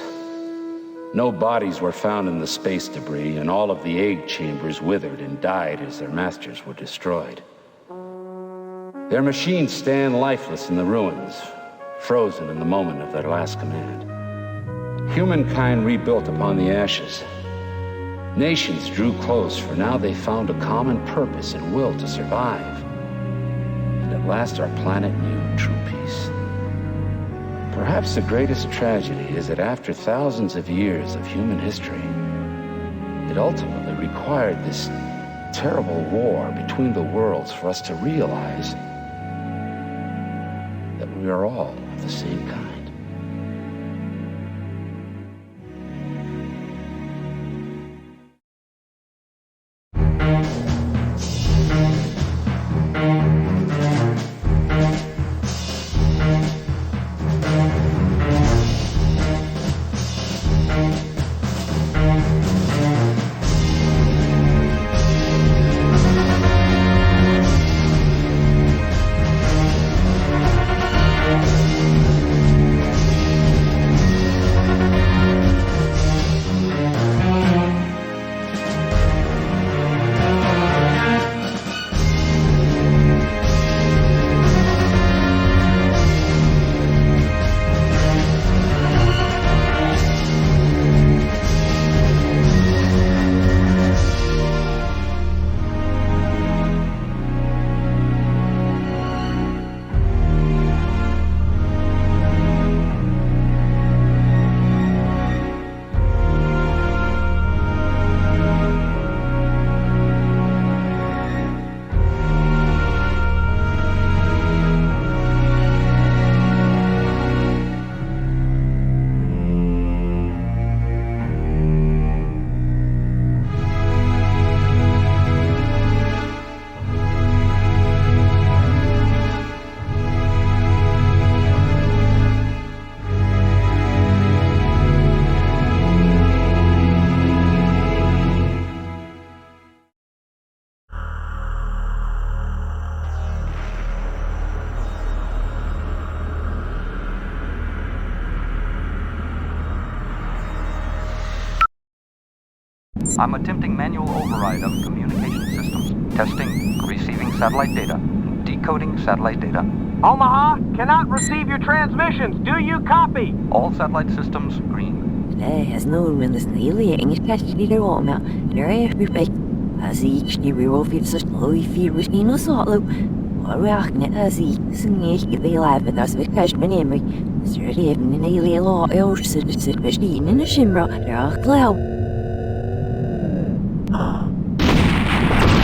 No bodies were found in the space debris, and all of the egg chambers withered and died as their masters were destroyed. Their machines stand lifeless in the ruins, frozen in the moment of their last command. Humankind rebuilt upon the ashes. Nations drew close, for now they found a common purpose and will to survive. And at last our planet knew true peace. Perhaps the greatest tragedy is that after thousands of years of human history, it ultimately required this terrible war between the worlds for us to realize that we are all of the same kind. I'm attempting manual override of communication systems, testing receiving satellite data, decoding satellite data. Omaha, cannot receive your transmissions. Do you copy? All satellite systems green. Det är snurren det snille engelska testlider om jag. Det är perfekt. As each new office slowly feed in a solo. Or räkna as each snake they live with us with cash memory. Så det är en alien law else så det är in a shimra. Det är cloud.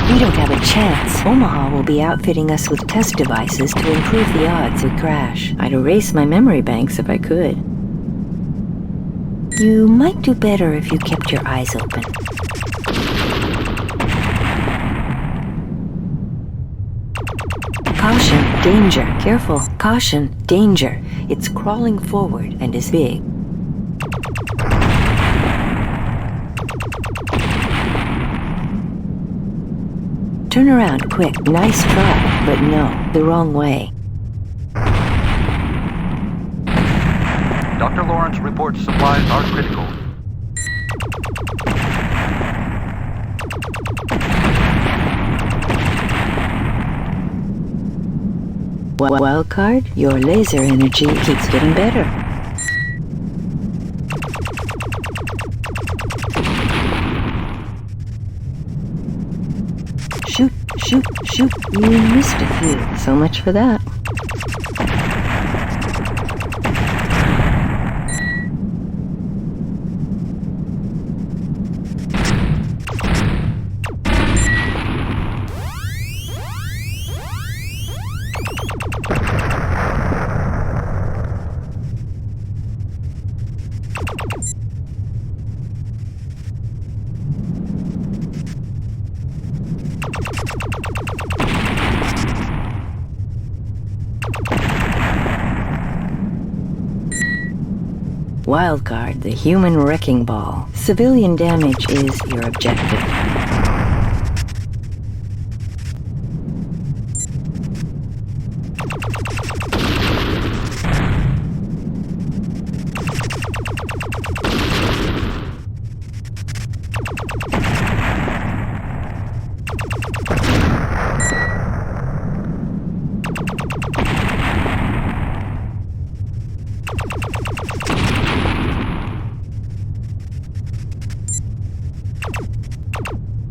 We don't have a chance. Omaha will be outfitting us with test devices to improve the odds we crash. I'd erase my memory banks if I could. You might do better if you kept your eyes open. Caution, danger, careful, caution, danger. It's crawling forward and is big. Turn around, quick. Nice try, but no, the wrong way. Dr. Lawrence reports supplies are critical. Wildcard, your laser energy keeps getting better. Shoot, shoot, shoot. You missed a few. So much for that. Wildcard, the human wrecking ball. Civilian damage is your objective.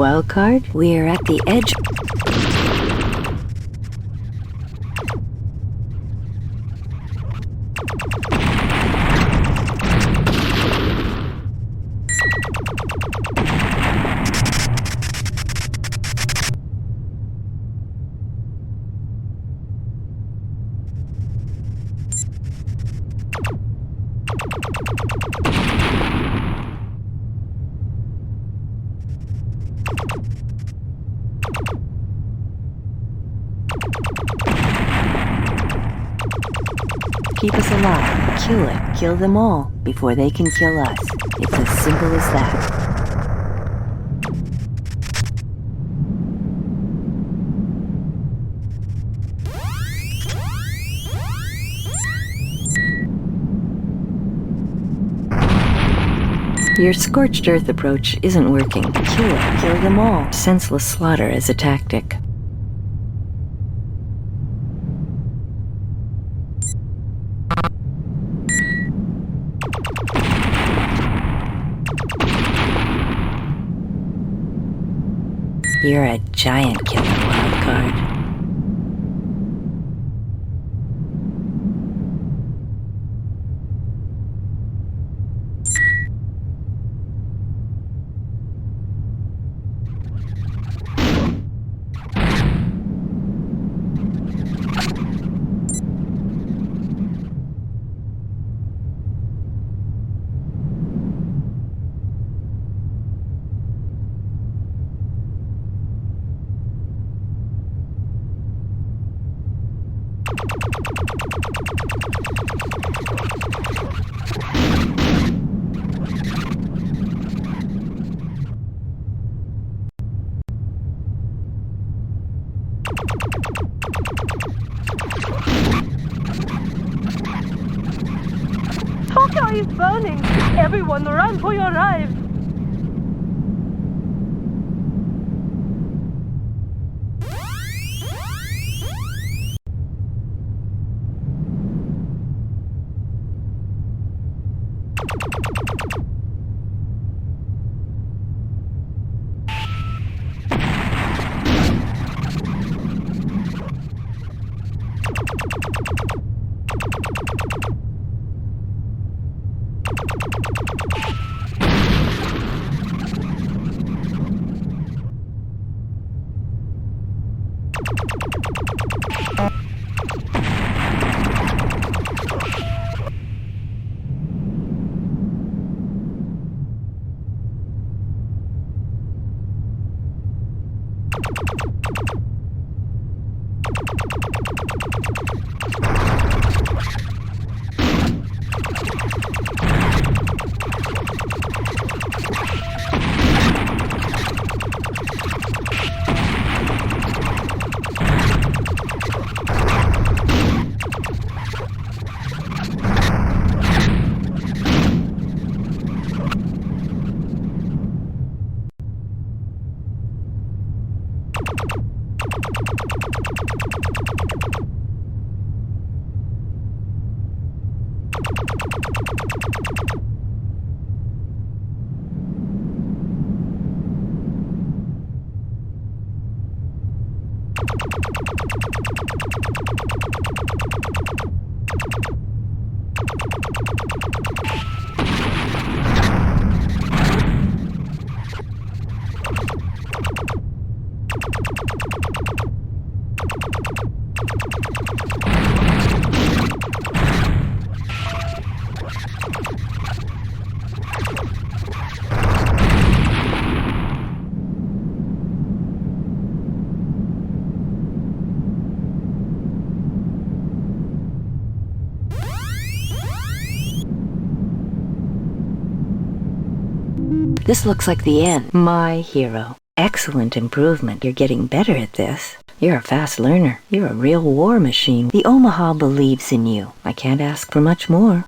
Wildcard, we're at the edge. Keep us alive. Kill it. Kill them all before they can kill us. It's as simple as that. Your scorched earth approach isn't working. Kill it. Kill them all. Senseless slaughter is a tactic. You're a giant killer, Wildcard. Tokyo is burning! Everyone run for your lives! This looks like the end. My hero. Excellent improvement. You're getting better at this. You're a fast learner. You're a real war machine. The Omaha believes in you. I can't ask for much more.